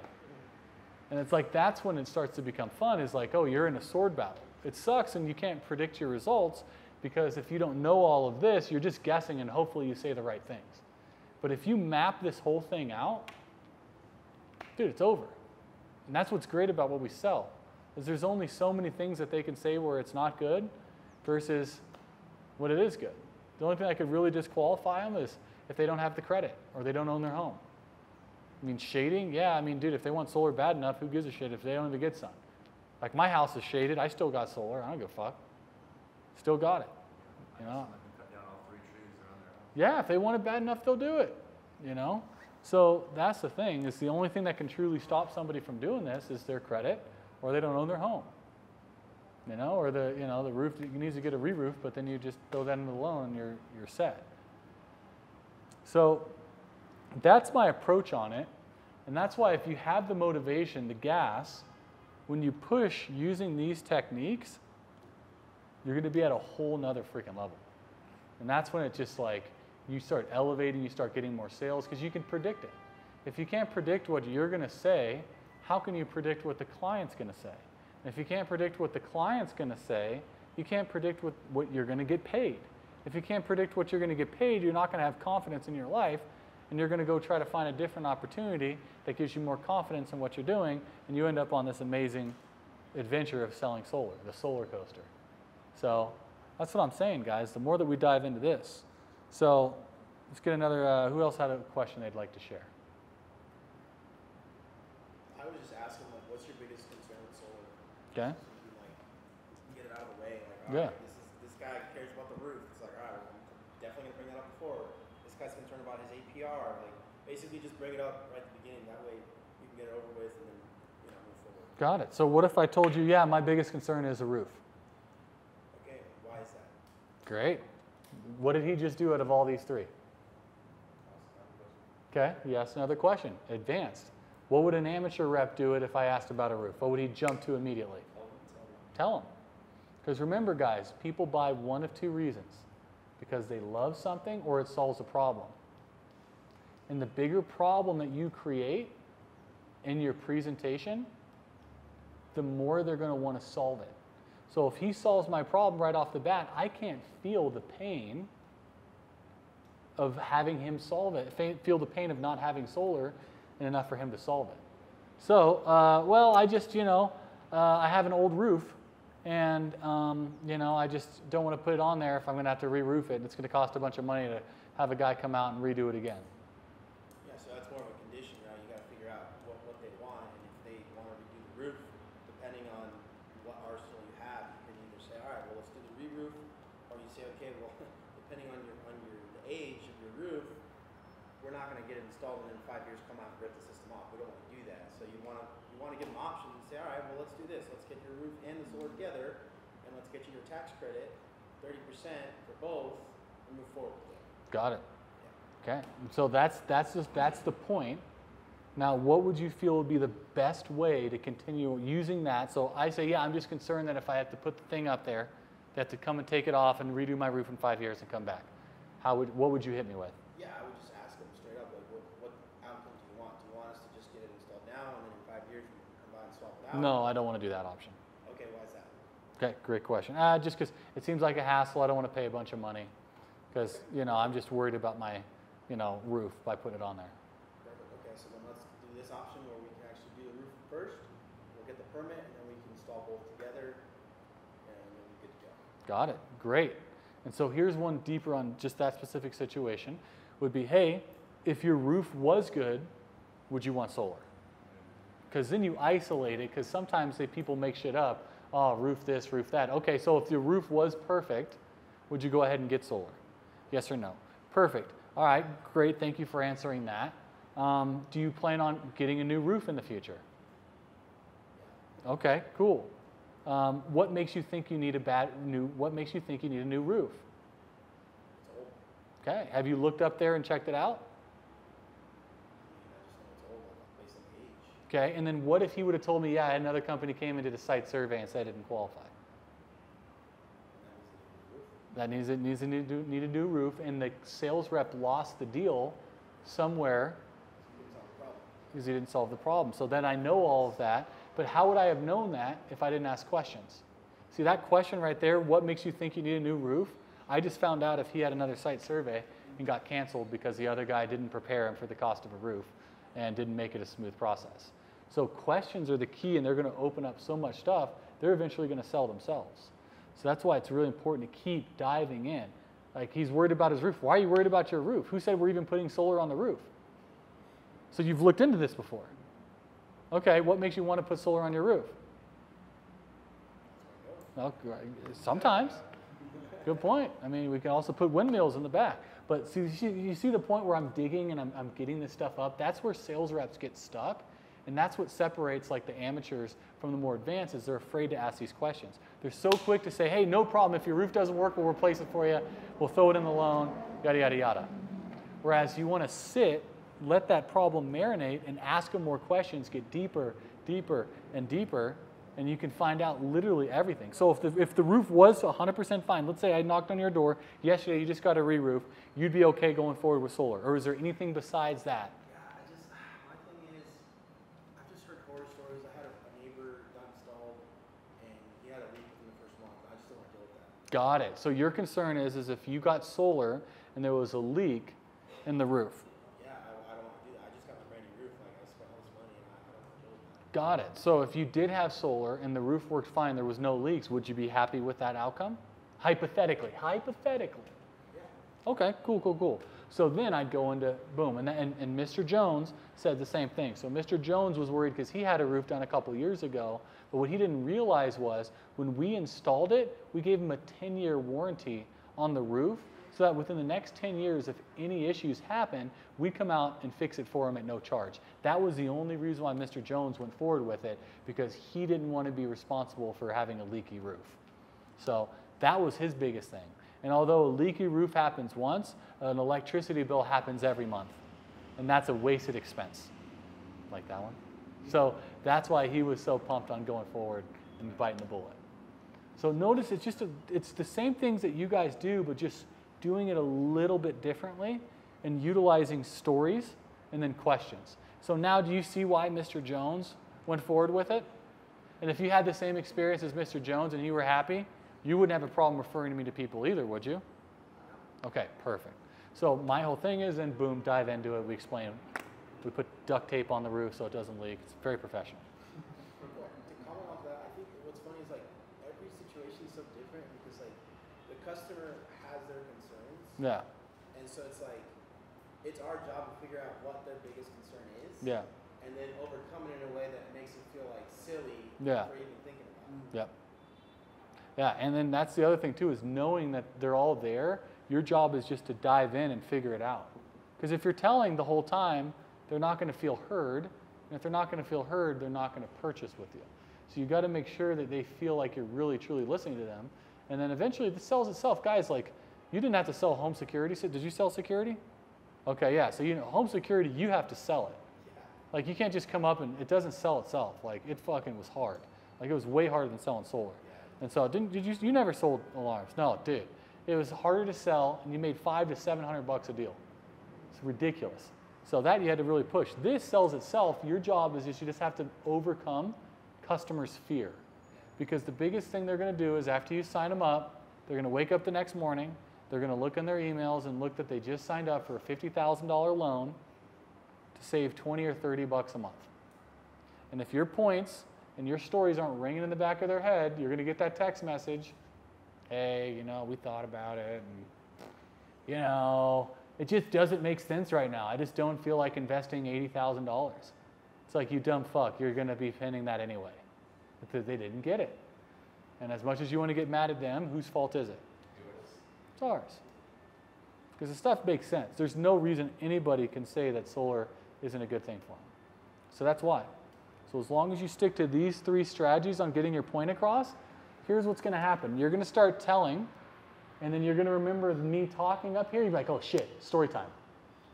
Speaker 1: And it's like that's when it starts to become fun, is like, oh, you're in a sword battle. It sucks and you can't predict your results because if you don't know all of this, you're just guessing and hopefully you say the right things. But if you map this whole thing out, dude, it's over. And that's what's great about what we sell, is there's only so many things that they can say where it's not good versus what it is good. The only thing that could really disqualify them is if they don't have the credit or they don't own their home. I mean, shading, yeah, I mean, dude, if they want solar bad enough, who gives a shit if they don't even get some? Like my house is shaded, I still got solar, I don't give a fuck. Still got it, you know?
Speaker 2: Cut down all 3 trees around their house.
Speaker 1: Yeah, if they want it bad enough, they'll do it, you know? So that's the thing, is the only thing that can truly stop somebody from doing this is their credit or they don't own their home. You know, or the roof, you need to get a re-roof, but then you just throw that into the loan and you're set. So that's my approach on it. And that's why if you have the motivation, the gas, when you push using these techniques, you're going to be at a whole nother freaking level. And that's when it just like, you start elevating, you start getting more sales because you can predict it. If you can't predict what you're going to say, how can you predict what the client's going to say? And if you can't predict what the client's going to say, you can't predict what you're going to get paid. If you can't predict what you're going to get paid, you're not going to have confidence in your life, and you're going to go try to find a different opportunity that gives you more confidence in what you're doing, and you end up on this amazing adventure of selling solar, the solar coaster. So that's what I'm saying, guys, the more that we dive into this. So let's get another, who else had a question they'd like to share?
Speaker 5: I was just asking, like, what's your biggest concern with solar?
Speaker 1: Okay.
Speaker 5: So you can, like, get it out of the way. Like, all
Speaker 1: Yeah.
Speaker 5: right, this guy cares about the roof. It's like, all right, I'm definitely going to bring that up before. This guy's concerned about his APR. Like, basically just bring it up right at the beginning. That way you can get it over with and then, move forward.
Speaker 1: Got it. So what if I told you, yeah, my biggest concern is a roof?
Speaker 5: Okay, why is that?
Speaker 1: Great. What did he just do out of all these 3? Okay, you asked another question. Advanced. What would an amateur rep do it if I asked about a roof? What would he jump to immediately? Tell him. Because remember, guys, people buy one of 2 reasons. because they love something or it solves a problem. And the bigger problem that you create in your presentation, the more they're going to want to solve it. So if he solves my problem right off the bat, I can't feel the pain of having him solve it, feel the pain of not having solar and enough for him to solve it. So, well, I just, I have an old roof and, I just don't want to put it on there if I'm going to have to re-roof it. It's going to cost a bunch of money to have a guy come out and redo it again.
Speaker 5: Yeah, so that's more of a condition, right? You got to figure out what they want, and if they want to redo the roof, depending on what arsenal you have, you can either say, all right, well, let's do the re-roof, or you say, okay, well, depending on the age of your roof, we're not going to get it installed and in 5 years come out and rip the system off. We don't want to do that. So you want to give them options and say, all right, well, let's do this. Let's get your roof and the solar together, and let's get you your tax credit, 30% for both, and move forward with it.
Speaker 1: Got it. Okay. So that's the point. Now, what would you feel would be the best way to continue using that? So I say, yeah, I'm just concerned that if I have to put the thing up there, they have to come and take it off and redo my roof in 5 years and come back. What would you hit me with?
Speaker 5: Yeah, I would just ask them straight up, like, what outcome do you want? Do you want us to just get it installed now, and then in 5 years we can come by and swap it out?
Speaker 1: No, I don't want to do that option.
Speaker 5: Okay, why is that?
Speaker 1: Okay, great question. Just because it seems like a hassle. I don't want to pay a bunch of money because, I'm just worried about my, roof by putting it on there.
Speaker 5: Perfect. Okay, so then let's do this option where we can actually do the roof first. We'll get the permit, and then we can install both together, and then we're good to go.
Speaker 1: Got it. Great. And so here's one deeper on just that specific situation would be, hey, if your roof was good, would you want solar? Because then you isolate it, because sometimes people make shit up. Oh, roof this, roof that. Okay, so if your roof was perfect, would you go ahead and get solar? Yes or no? Perfect. All right, great. Thank you for answering that. Do you plan on getting a new roof in the future? Okay, cool. What makes you think you need What makes you think you need a new roof?
Speaker 5: It's old.
Speaker 1: Okay. Have you looked up there and checked it out?
Speaker 5: I just know it's old, based on the age.
Speaker 1: Okay. And then what if he would have told me, yeah, another company came and did a site survey and said it didn't qualify?
Speaker 5: And
Speaker 1: That needs a new roof, and the sales rep lost the deal somewhere because he didn't solve the problem. So then I know all of that. But how would I have known that if I didn't ask questions? See that question right there, what makes you think you need a new roof? I just found out if he had another site survey and got canceled because the other guy didn't prepare him for the cost of a roof and didn't make it a smooth process. So questions are the key, and they're going to open up so much stuff, they're eventually going to sell themselves. So that's why it's really important to keep diving in. Like, he's worried about his roof. Why are you worried about your roof? Who said we're even putting solar on the roof? So you've looked into this before. Okay, what makes you want to put solar on your roof? Well, sometimes. Good point. I mean, we can also put windmills in the back. But see, you see the point where I'm digging and I'm getting this stuff up? That's where sales reps get stuck. And that's what separates like the amateurs from the more advanced, is they're afraid to ask these questions. They're so quick to say, hey, no problem. If your roof doesn't work, we'll replace it for you. We'll throw it in the loan, yada, yada, yada. Whereas you want to sit, let that problem marinate, and ask them more questions, get deeper, deeper, and deeper, and you can find out literally everything. So if the roof was 100% fine, let's say I knocked on your door yesterday, you just got a re-roof, you'd be okay going forward with solar. Or is there anything besides that?
Speaker 5: My thing is, I've just heard horror stories. I had a neighbor got installed, and he had a leak in the first month. I just don't want to deal with that.
Speaker 1: Got it. So your concern is if you got solar and there was a leak in the roof.
Speaker 5: Yeah, I don't want to do that. I just got a brand new roof. Like, I spent all this money, and I don't want to deal with that.
Speaker 1: Got it. So if you did have solar and the roof worked fine, there was no leaks, would you be happy with that outcome? Hypothetically. Hypothetically.
Speaker 5: Yeah.
Speaker 1: Okay, cool, cool, cool. So then I'd go into, boom, and Mr. Jones said the same thing. So Mr. Jones was worried because he had a roof done a couple years ago, but what he didn't realize was when we installed it, we gave him a 10-year warranty on the roof, so that within the next 10 years, if any issues happen, we'd come out and fix it for him at no charge. That was the only reason why Mr. Jones went forward with it, because he didn't want to be responsible for having a leaky roof. So that was his biggest thing. And although a leaky roof happens once, an electricity bill happens every month. And that's a wasted expense. Like that one? So that's why he was so pumped on going forward and biting the bullet. So notice it's the same things that you guys do, but just doing it a little bit differently and utilizing stories and then questions. So now do you see why Mr. Jones went forward with it? And if you had the same experience as Mr. Jones and you were happy, you wouldn't have a problem referring me to people either, would you? Okay, perfect. So my whole thing is, then boom, dive into it. We explain. We put duct tape on the roof so it doesn't leak. It's very professional.
Speaker 5: To comment off that, I think what's funny is like every situation is so different because like the customer has their concerns.
Speaker 1: Yeah.
Speaker 5: And so it's like it's our job to figure out what their biggest concern is.
Speaker 1: Yeah.
Speaker 5: And then overcome it in a way that makes it feel like silly
Speaker 1: Yeah.
Speaker 5: for even thinking about it.
Speaker 1: Yep. Yeah, and then that's the other thing too, is knowing that they're all there. Your job is just to dive in and figure it out. Because if you're telling the whole time, they're not going to feel heard. And if they're not going to feel heard, they're not going to purchase with you. So you've got to make sure that they feel like you're really, truly listening to them. And then eventually this sells itself. Guys, like, you didn't have to sell home security. So did you sell security? Okay, yeah. So, you know, home security, you have to sell it. Like, you can't just come up and it doesn't sell itself. Like, it fucking was hard. Like, it was way harder than selling solar. And so, you never sold alarms? No, dude. It was harder to sell, and you made $500 to $700 a deal. It's ridiculous. So that you had to really push. This sells itself. Your job is just, you just have to overcome customers' fear. Because the biggest thing they're going to do is after you sign them up, they're going to wake up the next morning, they're going to look in their emails and look that they just signed up for a $50,000 loan to save 20 or 30 bucks a month. And if your points and your stories aren't ringing in the back of their head, you're going to get that text message, hey, you know, we thought about it, and, you know, it just doesn't make sense right now. I just don't feel like investing $80,000. It's like, you dumb fuck, you're going to be pinning that anyway. Because they didn't get it. And as much as you want to get mad at them, whose fault is it? It's ours. Because the stuff makes sense. There's no reason anybody can say that solar isn't a good thing for them. So that's why. So as long as you stick to these 3 strategies on getting your point across, here's what's going to happen. You're going to start telling, and then you're going to remember me talking up here. You're like, oh shit, story time.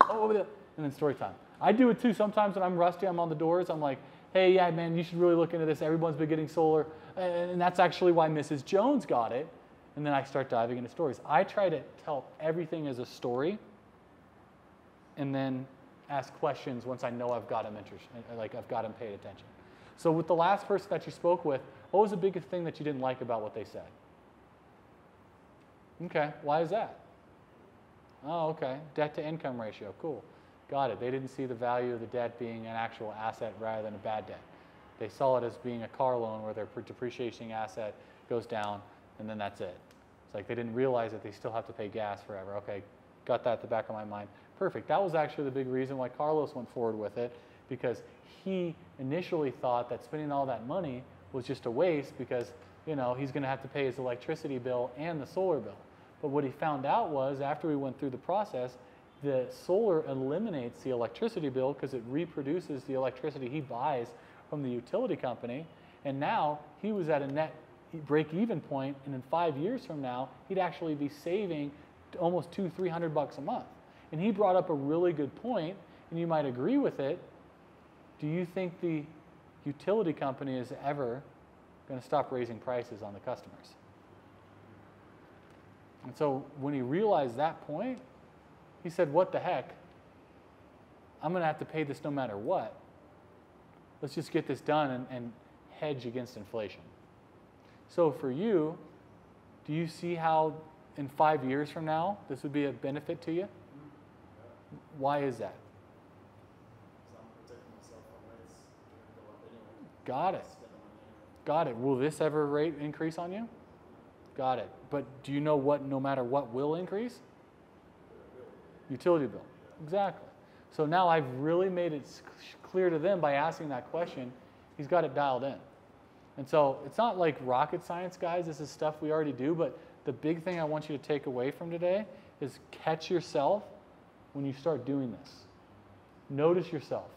Speaker 1: Oh, over there. And then story time. I do it too sometimes when I'm rusty, I'm on the doors. I'm like, hey, yeah, man, you should really look into this. Everyone's been getting solar. And that's actually why Mrs. Jones got it. And then I start diving into stories. I try to tell everything as a story and then ask questions once I know I've got them interested, like I've got them paid attention. So with the last person that you spoke with, what was the biggest thing that you didn't like about what they said? Okay, why is that? Oh, okay, debt to income ratio, cool. Got it. They didn't see the value of the debt being an actual asset rather than a bad debt. They saw it as being a car loan where their depreciating asset goes down and then that's it. It's like they didn't realize that they still have to pay gas forever. Okay, got that at the back of my mind. Perfect. That was actually the big reason why Carlos went forward with it, because he initially thought that spending all that money was just a waste because, you know, he's going to have to pay his electricity bill and the solar bill. But what he found out was after we went through the process, the solar eliminates the electricity bill because it reproduces the electricity he buys from the utility company. And now he was at a net break-even point, and in 5 years from now, he'd actually be saving almost $200-300 a month. And he brought up a really good point, and you might agree with it. Do you think the utility company is ever going to stop raising prices on the customers? And so when he realized that point, he said, what the heck? I'm going to have to pay this no matter what. Let's just get this done and hedge against inflation. So for you, do you see how in 5 years from now this would be a benefit to you? Why is that?
Speaker 3: Because I'm protecting myself from rates that go up anyway.
Speaker 1: Got it.
Speaker 3: Spend the money anyway.
Speaker 1: Got it. Will this ever rate increase on you? Got it. But do you know what, no matter what, will increase? Utility bill. Exactly. So now I've really made it clear to them by asking that question. He's got it dialed in. And so it's not like rocket science, guys. This is stuff we already do. But the big thing I want you to take away from today is catch yourself when you start doing this. Notice yourself.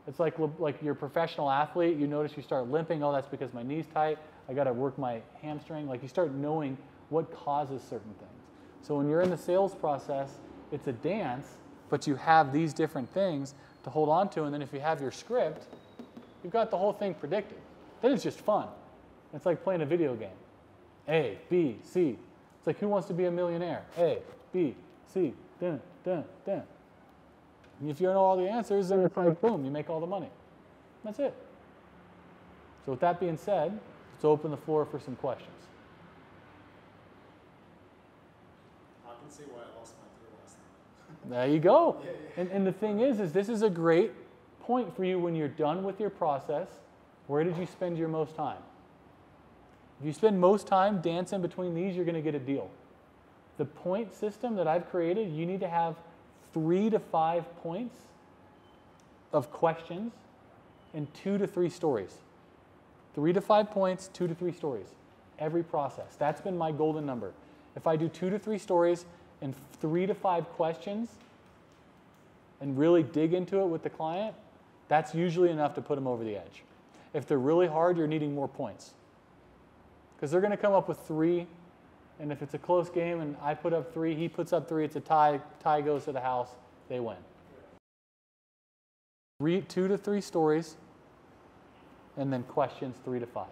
Speaker 1: It's like you're a professional athlete. You notice you start limping. Oh, that's because my knee's tight. I got to work my hamstring. Like you start knowing what causes certain things. So when you're in the sales process, it's a dance, but you have these different things to hold on to. And then if you have your script, you've got the whole thing predicted. Then it's just fun. It's like playing a video game. A, B, C. It's like, who wants to be a millionaire? A. B, C, dun, dun, dun. And if you know all the answers, then it's like, boom, you make all the money. That's it. So with that being said, let's open the floor for some questions.
Speaker 3: I can see why I lost my deal last night.
Speaker 1: There you go.
Speaker 3: Yeah.
Speaker 1: And the thing is this is a great point for you when you're done with your process. Where did you spend your most time? If you spend most time dancing between these, you're going to get a deal. The point system that I've created, you need to have 3 to 5 points of questions and 2 to 3 stories. 3 to 5 points, 2 to 3 stories. Every process. That's been my golden number. If I do 2 to 3 stories and 3 to 5 questions and really dig into it with the client, that's usually enough to put them over the edge. If they're really hard, you're needing more points. Because they're going to come up with 3, and if it's a close game and I put up 3, he puts up 3, it's a tie, tie goes to the house, they win. 2 to 3 stories, and then questions 3 to 5.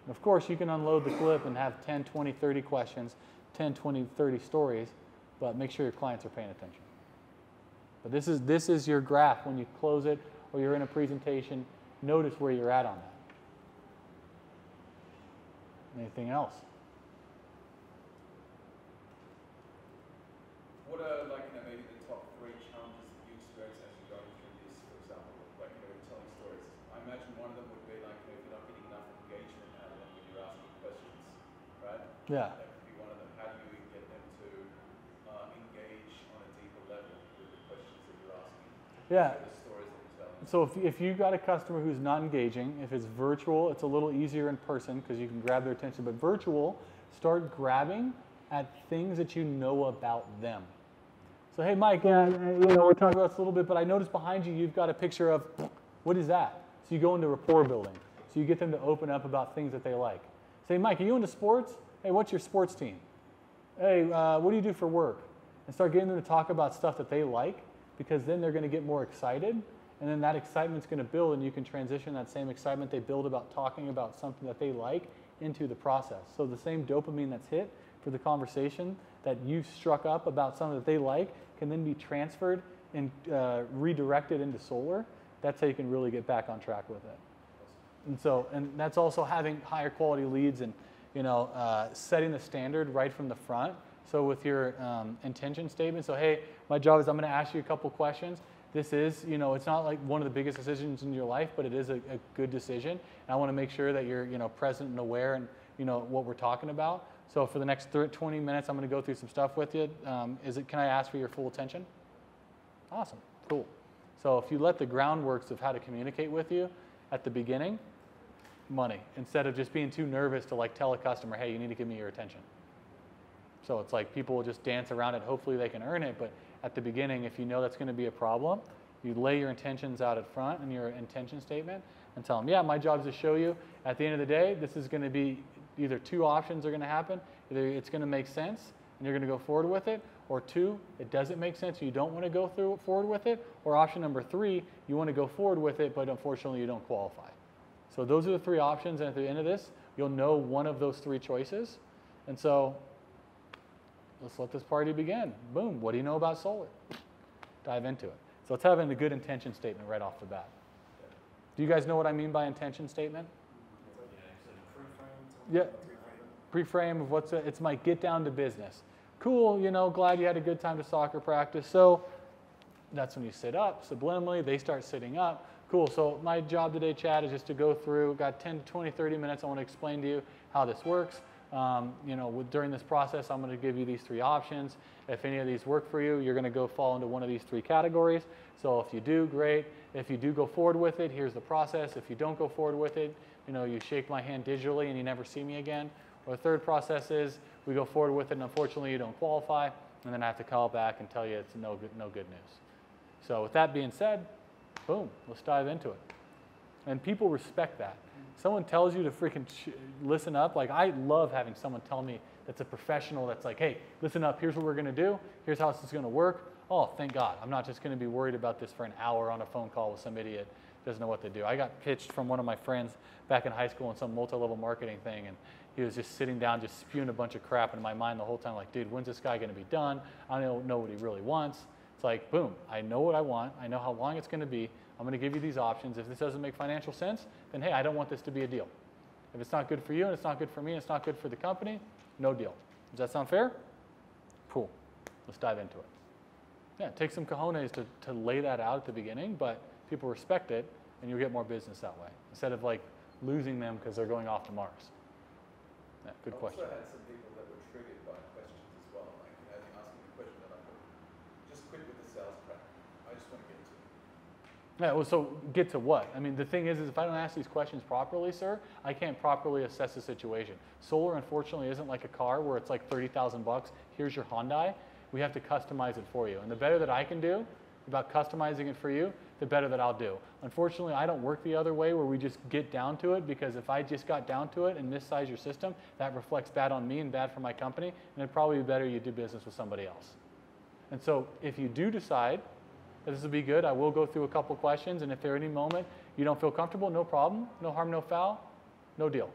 Speaker 1: And of course, you can unload the clip and have 10, 20, 30 questions, 10, 20, 30 stories, but make sure your clients are paying attention. But this is your graph when you close it or you're in a presentation. Notice where you're at on that. Anything else?
Speaker 2: What are, like, maybe the top 3 challenges that you experience as you're going through this, for example, like, telling stories? I imagine one of them would be, like, if you're not getting enough engagement out of them when you're asking questions, right?
Speaker 1: Yeah.
Speaker 2: That could be one of them. How do you get them to engage on a deeper level with the questions that you're asking?
Speaker 1: Yeah.
Speaker 2: The stories that you're telling.
Speaker 1: So if you've got a customer who's not engaging, if it's virtual, it's a little easier in person because you can grab their attention. But virtual, start grabbing at things that you know about them. So hey, Mike, we're talking about this a little bit, but I noticed behind you, you've got a picture of, what is that? So you go into rapport building. So you get them to open up about things that they like. Say, Mike, are you into sports? Hey, what's your sports team? Hey, what do you do for work? And start getting them to talk about stuff that they like, because then they're going to get more excited, and then that excitement's going to build, and you can transition that same excitement they build about talking about something that they like into the process. So the same dopamine that's hit for the conversation that you struck up about something that they like can then be transferred and redirected into solar. That's how you can really get back on track with it. And that's also having higher quality leads and setting the standard right from the front. So with your intention statement, so hey, my job is I'm going to ask you a couple questions. This is, it's not like one of the biggest decisions in your life, but it is a good decision. And I want to make sure that you're, present and aware and, what we're talking about. So for the next 20 minutes, I'm going to go through some stuff with you. Can I ask for your full attention? Awesome, cool. So if you let the groundworks of how to communicate with you at the beginning, money, instead of just being too nervous to like tell a customer, hey, you need to give me your attention. So it's like people will just dance around it. Hopefully they can earn it. But at the beginning, if you know that's going to be a problem, you lay your intentions out at front in your intention statement and tell them, yeah, my job is to show you at the end of the day, this is going to be either 2 options are going to happen. Either it's going to make sense and you're going to go forward with it, or 2, it doesn't make sense, you don't want to go forward with it, or option number 3, you want to go forward with it, but unfortunately you don't qualify. So those are the 3 options, and at the end of this, you'll know one of those 3 choices. And so let's let this party begin. Boom, what do you know about solar? Dive into it. So let's have a good intention statement right off the bat. Do you guys know what I mean by intention statement? Yeah, pre-frame of it's my get down to business. Cool, glad you had a good time to soccer practice. So that's when you sit up, subliminally, they start sitting up. Cool, so my job today, Chad, is just to go through, got 10 to 20, 30 minutes, I want to explain to you how this works. During this process, I'm going to give you these 3 options. If any of these work for you, you're going to go fall into one of these 3 categories. So if you do, great. If you do go forward with it, here's the process. If you don't go forward with it, you shake my hand digitally and you never see me again. Or the third process is we go forward with it and unfortunately you don't qualify, and then I have to call back and tell you it's no good news. So with that being said, boom, let's dive into it. And people respect that. Someone tells you to freaking listen up. Like, I love having someone tell me that's a professional that's like, hey, listen up, here's what we're going to do. Here's how this is going to work. Oh, thank God. I'm not just going to be worried about this for an hour on a phone call with some idiot who doesn't know what to do. I got pitched from one of my friends back in high school on some multi-level marketing thing, and he was just sitting down, just spewing a bunch of crap into my mind the whole time, like, dude, when's this guy going to be done? I don't know what he really wants. It's like, boom, I know what I want. I know how long it's going to be. I'm going to give you these options. If this doesn't make financial sense, then hey, I don't want this to be a deal. If it's not good for you and it's not good for me and it's not good for the company, no deal. Does that sound fair? Cool. Let's dive into it. Yeah, it takes some cojones to lay that out at the beginning, but people respect it and you'll get more business that way instead of like losing them because they're going off to Mars. Yeah, good question.
Speaker 2: I also had some people that were triggered by questions as well, like, you know, they asked me a question and I go, just quit with the sales crap. I just want to get to it.
Speaker 1: Yeah, well, so get to what? I mean, the thing is if I don't ask these questions properly, sir, I can't properly assess the situation. Solar, unfortunately, isn't like a car where it's like 30,000 bucks. Here's your Hyundai. We have to customize it for you. And the better that I can do about customizing it for you, the better that I'll do. Unfortunately, I don't work the other way where we just get down to it, because if I just got down to it and missize your system, that reflects bad on me and bad for my company, and it'd probably be better you do business with somebody else. And so if you do decide that this will be good, I will go through a couple questions, and if there any moment you don't feel comfortable, no problem, no harm, no foul, no deal.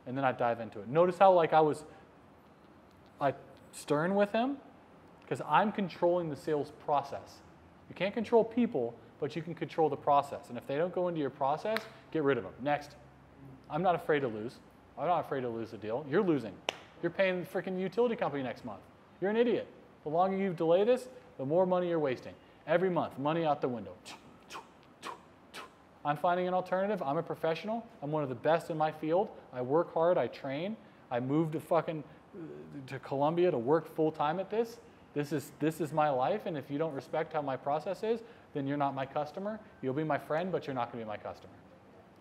Speaker 1: And then I dive into it. Notice how like I was stern with him, because I'm controlling the sales process. You can't control people, but you can control the process. And if they don't go into your process, get rid of them. Next. I'm not afraid to lose. I'm not afraid to lose the deal. You're losing. You're paying the freaking utility company next month. You're an idiot. The longer you delay this, the more money you're wasting. Every month, money out the window. I'm finding an alternative. I'm a professional. I'm one of the best in my field. I work hard. I train. I moved to Colombia to work full time at this. This is my life, and if you don't respect how my process is, then you're not my customer. You'll be my friend, but you're not going to be my customer.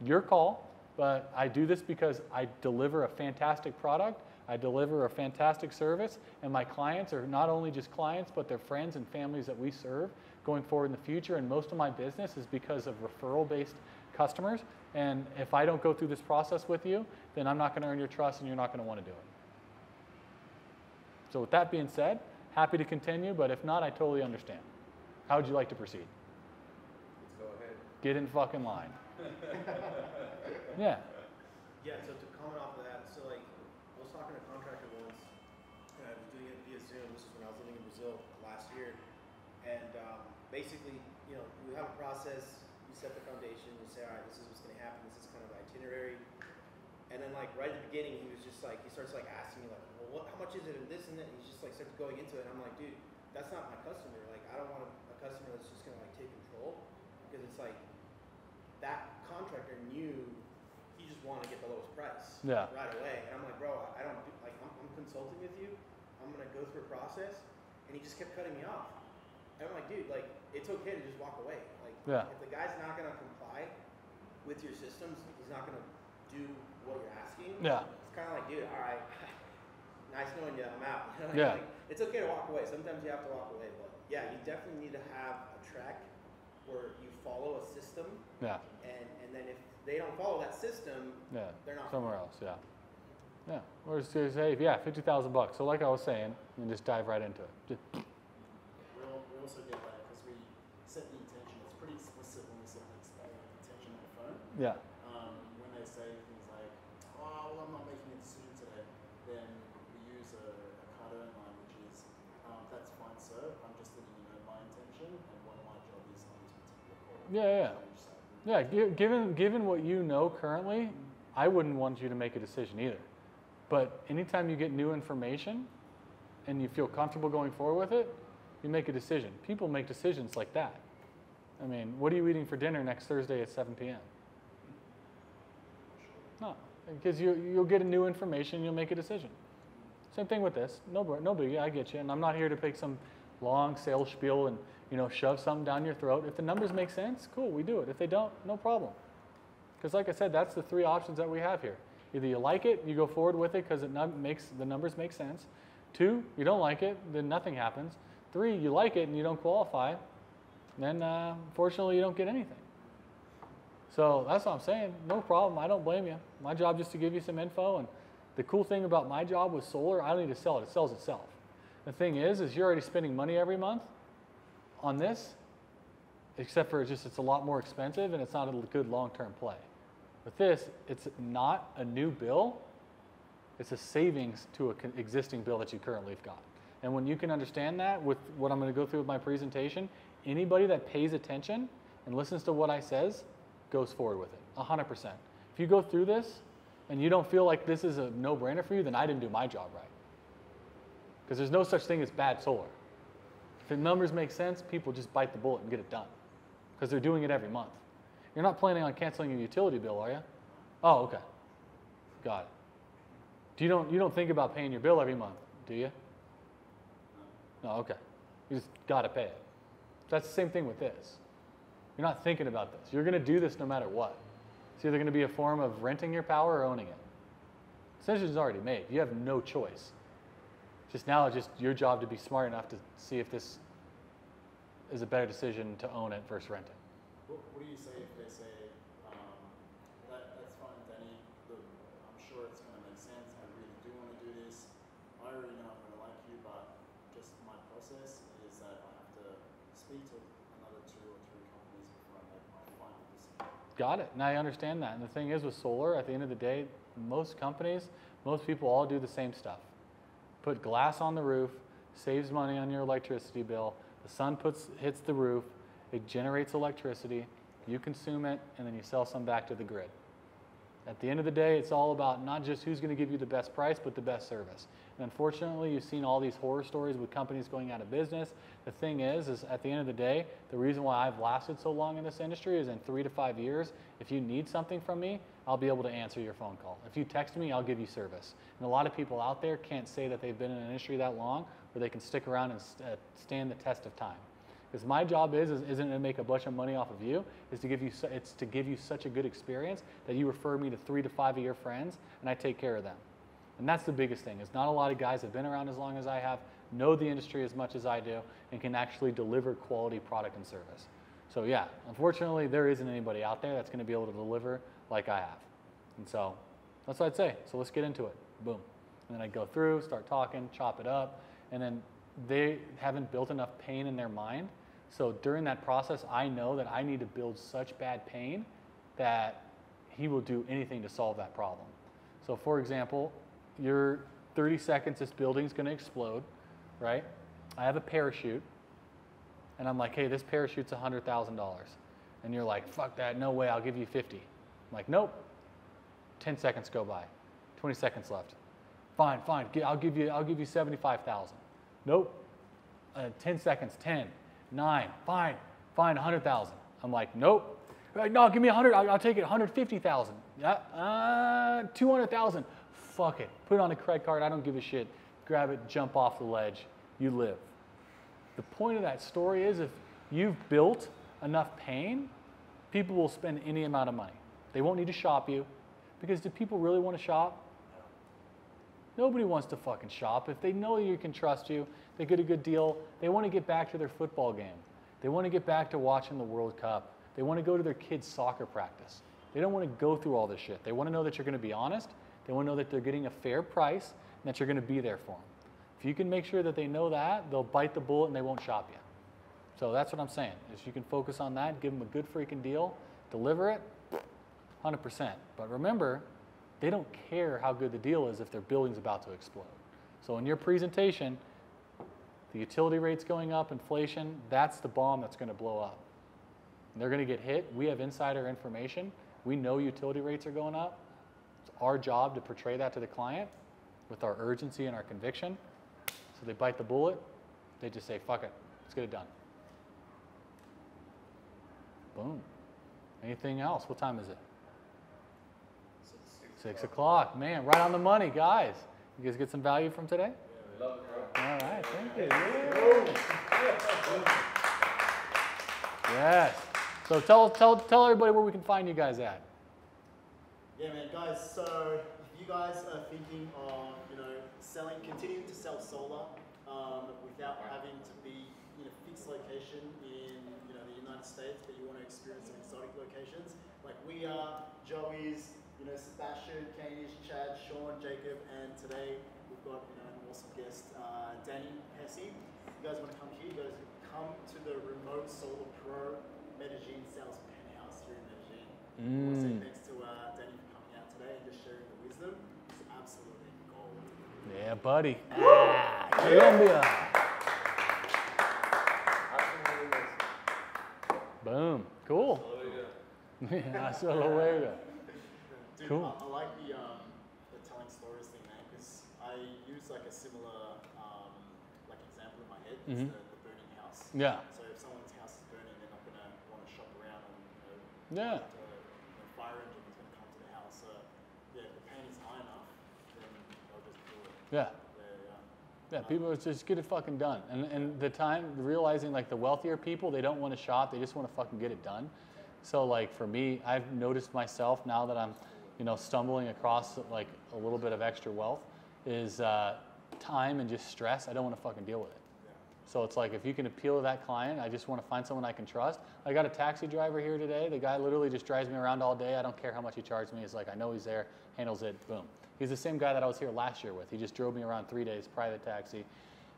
Speaker 1: Your call, but I do this because I deliver a fantastic product, I deliver a fantastic service, and my clients are not only just clients, but they're friends and families that we serve going forward in the future, and most of my business is because of referral-based customers, and if I don't go through this process with you, then I'm not going to earn your trust, and you're not going to want to do it. So with that being said, happy to continue, but if not, I totally understand. How would you like to proceed?
Speaker 2: Let's go ahead.
Speaker 1: Get in fucking line. Yeah.
Speaker 5: Yeah, so to comment off of that, so like, I was talking to a contractor once, and I was doing it via Zoom. This is when I was living in Brazil last year. And basically, you know, we have a process, you set the foundation, you say, all right, this is what's gonna happen, this is kind of the itinerary. And then like right at the beginning, he was just like, he starts like asking me like, well, how much is it and this and that, and he's just like starts going into it, and I'm like, dude, that's not my customer. Like, I don't want a customer that's just gonna like take control, because it's like, that contractor knew he just wanted to get the lowest price right away. And I'm like, bro, I don't do, like, I'm consulting with you, I'm gonna go through a process, and he just kept cutting me off. And I'm like, dude, like, it's okay to just walk away. Like, if the guy's not gonna comply with your systems, he's not gonna do what you're asking. It's kind of like, dude, all right, nice knowing you, I'm out. You know, like, it's okay to walk away. Sometimes you have to walk away, but yeah, you definitely need to have a track where you follow a system. And then if they don't follow that system, they're not
Speaker 1: somewhere else. Yeah. Or just say, yeah, 50,000 bucks. So like I was saying, and just dive right into it.
Speaker 3: We also get that because we set the intention. It's pretty explicit when we set the intention on the phone. When they say things like, oh, well, I'm not making a decision today, then we use a card-earn line, which is, that's fine, sir. I'm just letting you know my intention and what my job is on this particular call.
Speaker 1: Yeah, given what you know currently, I wouldn't want you to make a decision either. But anytime you get new information and you feel comfortable going forward with it, you make a decision. People make decisions like that. I mean, what are you eating for dinner next Thursday at 7 p.m.? No, because you'll get a new information, you'll make a decision. Same thing with this. No biggie, I get you. And I'm not here to pick some long sales spiel and shove something down your throat. If the numbers make sense, cool, we do it. If they don't, no problem. Because like I said, that's the three options that we have here. Either you like it, you go forward with it because the numbers make sense. 2, you don't like it, then nothing happens. 3, you like it and you don't qualify, then unfortunately you don't get anything. So that's what I'm saying. No problem. I don't blame you. My job is just to give you some info. And the cool thing about my job with solar, I don't need to sell it. It sells itself. The thing is you're already spending money every month on this, except for it's a lot more expensive and it's not a good long-term play. With this, it's not a new bill. It's a savings to an existing bill that you currently have got. And when you can understand that with what I'm going to go through with my presentation, anybody that pays attention and listens to what I says goes forward with it, 100%. If you go through this and you don't feel like this is a no-brainer for you, then I didn't do my job right. Because there's no such thing as bad solar. If the numbers make sense, people just bite the bullet and get it done. Because they're doing it every month. You're not planning on canceling your utility bill, are you? Oh, okay. Got it. You don't think about paying your bill every month, do you? No, okay. You just got to pay it. That's the same thing with this. You're not thinking about this. You're going to do this no matter what. It's either going to be a form of renting your power or owning it. The decision's already made. You have no choice. Just now, it's just your job to be smart enough to see if this is a better decision to own it versus rent it.
Speaker 3: What do you say if they say, that's fine, Danny, look, I'm sure it's going to make sense, I really do want to do this, I already know I'm going to like you, but just my process is that I have to speak to another 2 or 3 companies before I make my final decision.
Speaker 1: Got it, and I understand that. And the thing is with solar, at the end of the day, most companies, most people all do the same stuff. Put glass on the roof, saves money on your electricity bill, the sun hits the roof, it generates electricity, you consume it, and then you sell some back to the grid. At the end of the day, it's all about not just who's going to give you the best price, but the best service. And unfortunately, you've seen all these horror stories with companies going out of business. The thing is at the end of the day, the reason why I've lasted so long in this industry is in 3 to 5 years, if you need something from me, I'll be able to answer your phone call. If you text me, I'll give you service. And a lot of people out there can't say that they've been in an industry that long where they can stick around and stand the test of time. Because my job isn't to make a bunch of money off of you, it's to give you such a good experience that you refer me to 3 to 5 of your friends and I take care of them. And that's the biggest thing, is not a lot of guys have been around as long as I have, know the industry as much as I do, and can actually deliver quality product and service. So yeah, unfortunately, there isn't anybody out there that's going to be able to deliver like I have. And so that's what I'd say. So let's get into it. Boom. And then I go through, start talking, chop it up, and then they haven't built enough pain in their mind. So during that process, I know that I need to build such bad pain that he will do anything to solve that problem. So for example, your 30 seconds, this building's going to explode, right? I have a parachute, and I'm like, hey, this parachute's $100,000. And you're like, fuck that, no way, I'll give you 50. I'm like, nope. 10 seconds go by, 20 seconds left. Fine, I'll give you 75,000. Nope. 10 seconds, 10, 9, fine, 100,000. I'm like, nope. Like, no, give me 100. I'll take it. 150,000. Yeah. 200,000. Fuck it. Put it on a credit card. I don't give a shit. Grab it. Jump off the ledge. You live. The point of that story is, if you've built enough pain, people will spend any amount of money. They won't need to shop you, because do people really want to shop? Nobody wants to fucking shop. If they know you can trust you, they get a good deal, they want to get back to their football game. They want to get back to watching the World Cup. They want to go to their kids' soccer practice. They don't want to go through all this shit. They want to know that you're going to be honest. They want to know that they're getting a fair price and that you're going to be there for them. If you can make sure that they know that, they'll bite the bullet and they won't shop you. So that's what I'm saying, is you can focus on that, give them a good freaking deal, deliver it, 100%. But remember, they don't care how good the deal is if their building's about to explode. So in your presentation, the utility rates going up, inflation, that's the bomb that's going to blow up. And they're going to get hit. We have insider information. We know utility rates are going up. It's our job to portray that to the client with our urgency and our conviction. So they bite the bullet. They just say, fuck it, let's get it done. Boom. Anything else? What time is it? 6 o'clock. Man, right on the money, guys. You guys get some value from today?
Speaker 2: Yeah, we love it, bro.
Speaker 1: All right, thank you. Yes. So tell everybody where we can find you guys at.
Speaker 3: Yeah, man, guys. So if you guys are thinking of, continuing to sell solar without having to be in a fixed location in, the United States, but you want to experience some exotic locations, like we are, Joey's, Sebastian, Kanish, Chad, Sean, Jacob, and today we've got an awesome guest, Danny, Pessy. You guys want to come here? You guys come to the Remote Solar Pro Medellin Sales Penthouse here in Medellin. I want to say thanks to Danny for coming out today and just sharing the wisdom. It's absolutely
Speaker 1: Yeah, buddy. Ah, Colombia. Boom. Cool. Hasta luego.
Speaker 3: Dude,
Speaker 1: Cool.
Speaker 3: I like the telling stories thing, man, because I use like a similar like example in my head. It's the burning house.
Speaker 1: Yeah.
Speaker 3: So if someone's house is burning, they're not gonna want to shop around and
Speaker 1: Yeah.
Speaker 3: the fire engine is gonna come to the house. So yeah, if the pain is high enough, then they'll just do it.
Speaker 1: Yeah. Yeah, people just get it fucking done. And the time, realizing like the wealthier people, they don't want to shop, they just want to fucking get it done. So like for me, I've noticed myself now that I'm, stumbling across like a little bit of extra wealth is time and just stress. I don't want to fucking deal with it. So it's like if you can appeal to that client, I just want to find someone I can trust. I got a taxi driver here today. The guy literally just drives me around all day. I don't care how much he charges me. It's like I know he's there, handles it, boom. He's the same guy that I was here last year with. He just drove me around 3 days, private taxi,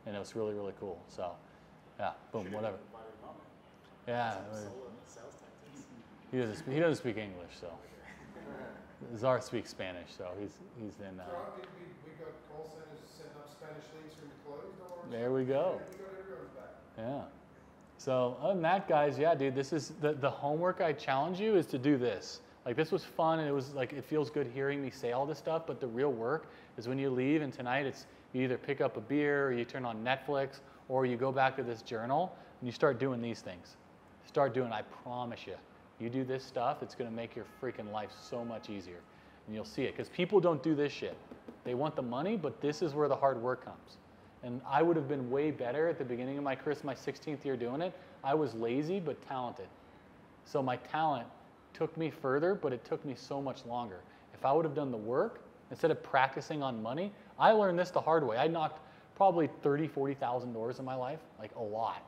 Speaker 1: and it was really, really cool. So, yeah, boom, whatever. Yeah, he doesn't speak English, so Czar speaks Spanish, so he's in.
Speaker 4: We got call centers setting up Spanish links when we closed.
Speaker 1: There we go.
Speaker 4: We got everyone's back.
Speaker 1: Yeah. So other than that, guys, yeah, dude, this is the homework I challenge you is to do this. Like this was fun and it was like it feels good hearing me say all this stuff, but the real work is when you leave and tonight it's you either pick up a beer or you turn on Netflix or you go back to this journal and you start doing these things. Start doing, I promise you. You do this stuff, it's gonna make your freaking life so much easier. And you'll see it, because people don't do this shit. They want the money, but this is where the hard work comes. And I would have been way better at the beginning of my career, my 16th year doing it. I was lazy, but talented. So my talent took me further, but it took me so much longer. If I would have done the work, instead of practicing on money, I learned this the hard way. I knocked probably 30, 40,000 doors in my life, like a lot.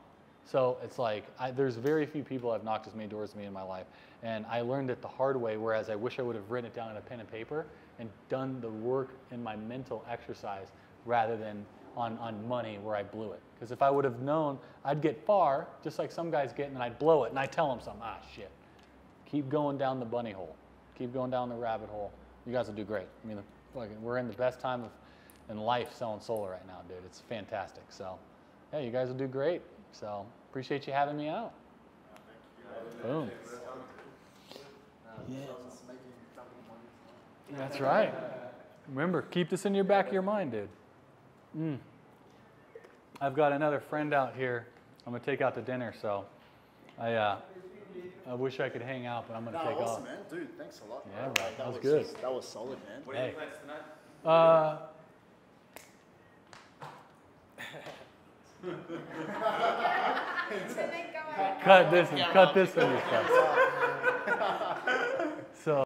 Speaker 1: So it's like, there's very few people that have knocked as many doors as me in my life. And I learned it the hard way, whereas I wish I would have written it down on a pen and paper and done the work in my mental exercise rather than on money where I blew it. Because if I would have known, I'd get far, just like some guys get, and I'd blow it, and I tell them something, shit. Keep going down the bunny hole. Keep going down the rabbit hole. You guys will do great. I mean, we're in the best time in life selling solar right now, dude. It's fantastic. So, yeah, you guys will do great. So, appreciate you having me out. Boom. Yeah. That's right. Remember, keep this in your back of your mind, dude. I've got another friend out here. I'm going to take out to dinner, so I wish I could hang out, but I'm going to take
Speaker 3: awesome,
Speaker 1: off.
Speaker 3: Man. Dude, thanks a lot.
Speaker 1: Yeah, right. That was
Speaker 3: good.
Speaker 1: good.
Speaker 3: That was solid, man.
Speaker 2: What are your plans tonight?
Speaker 1: Cut this and your stuff.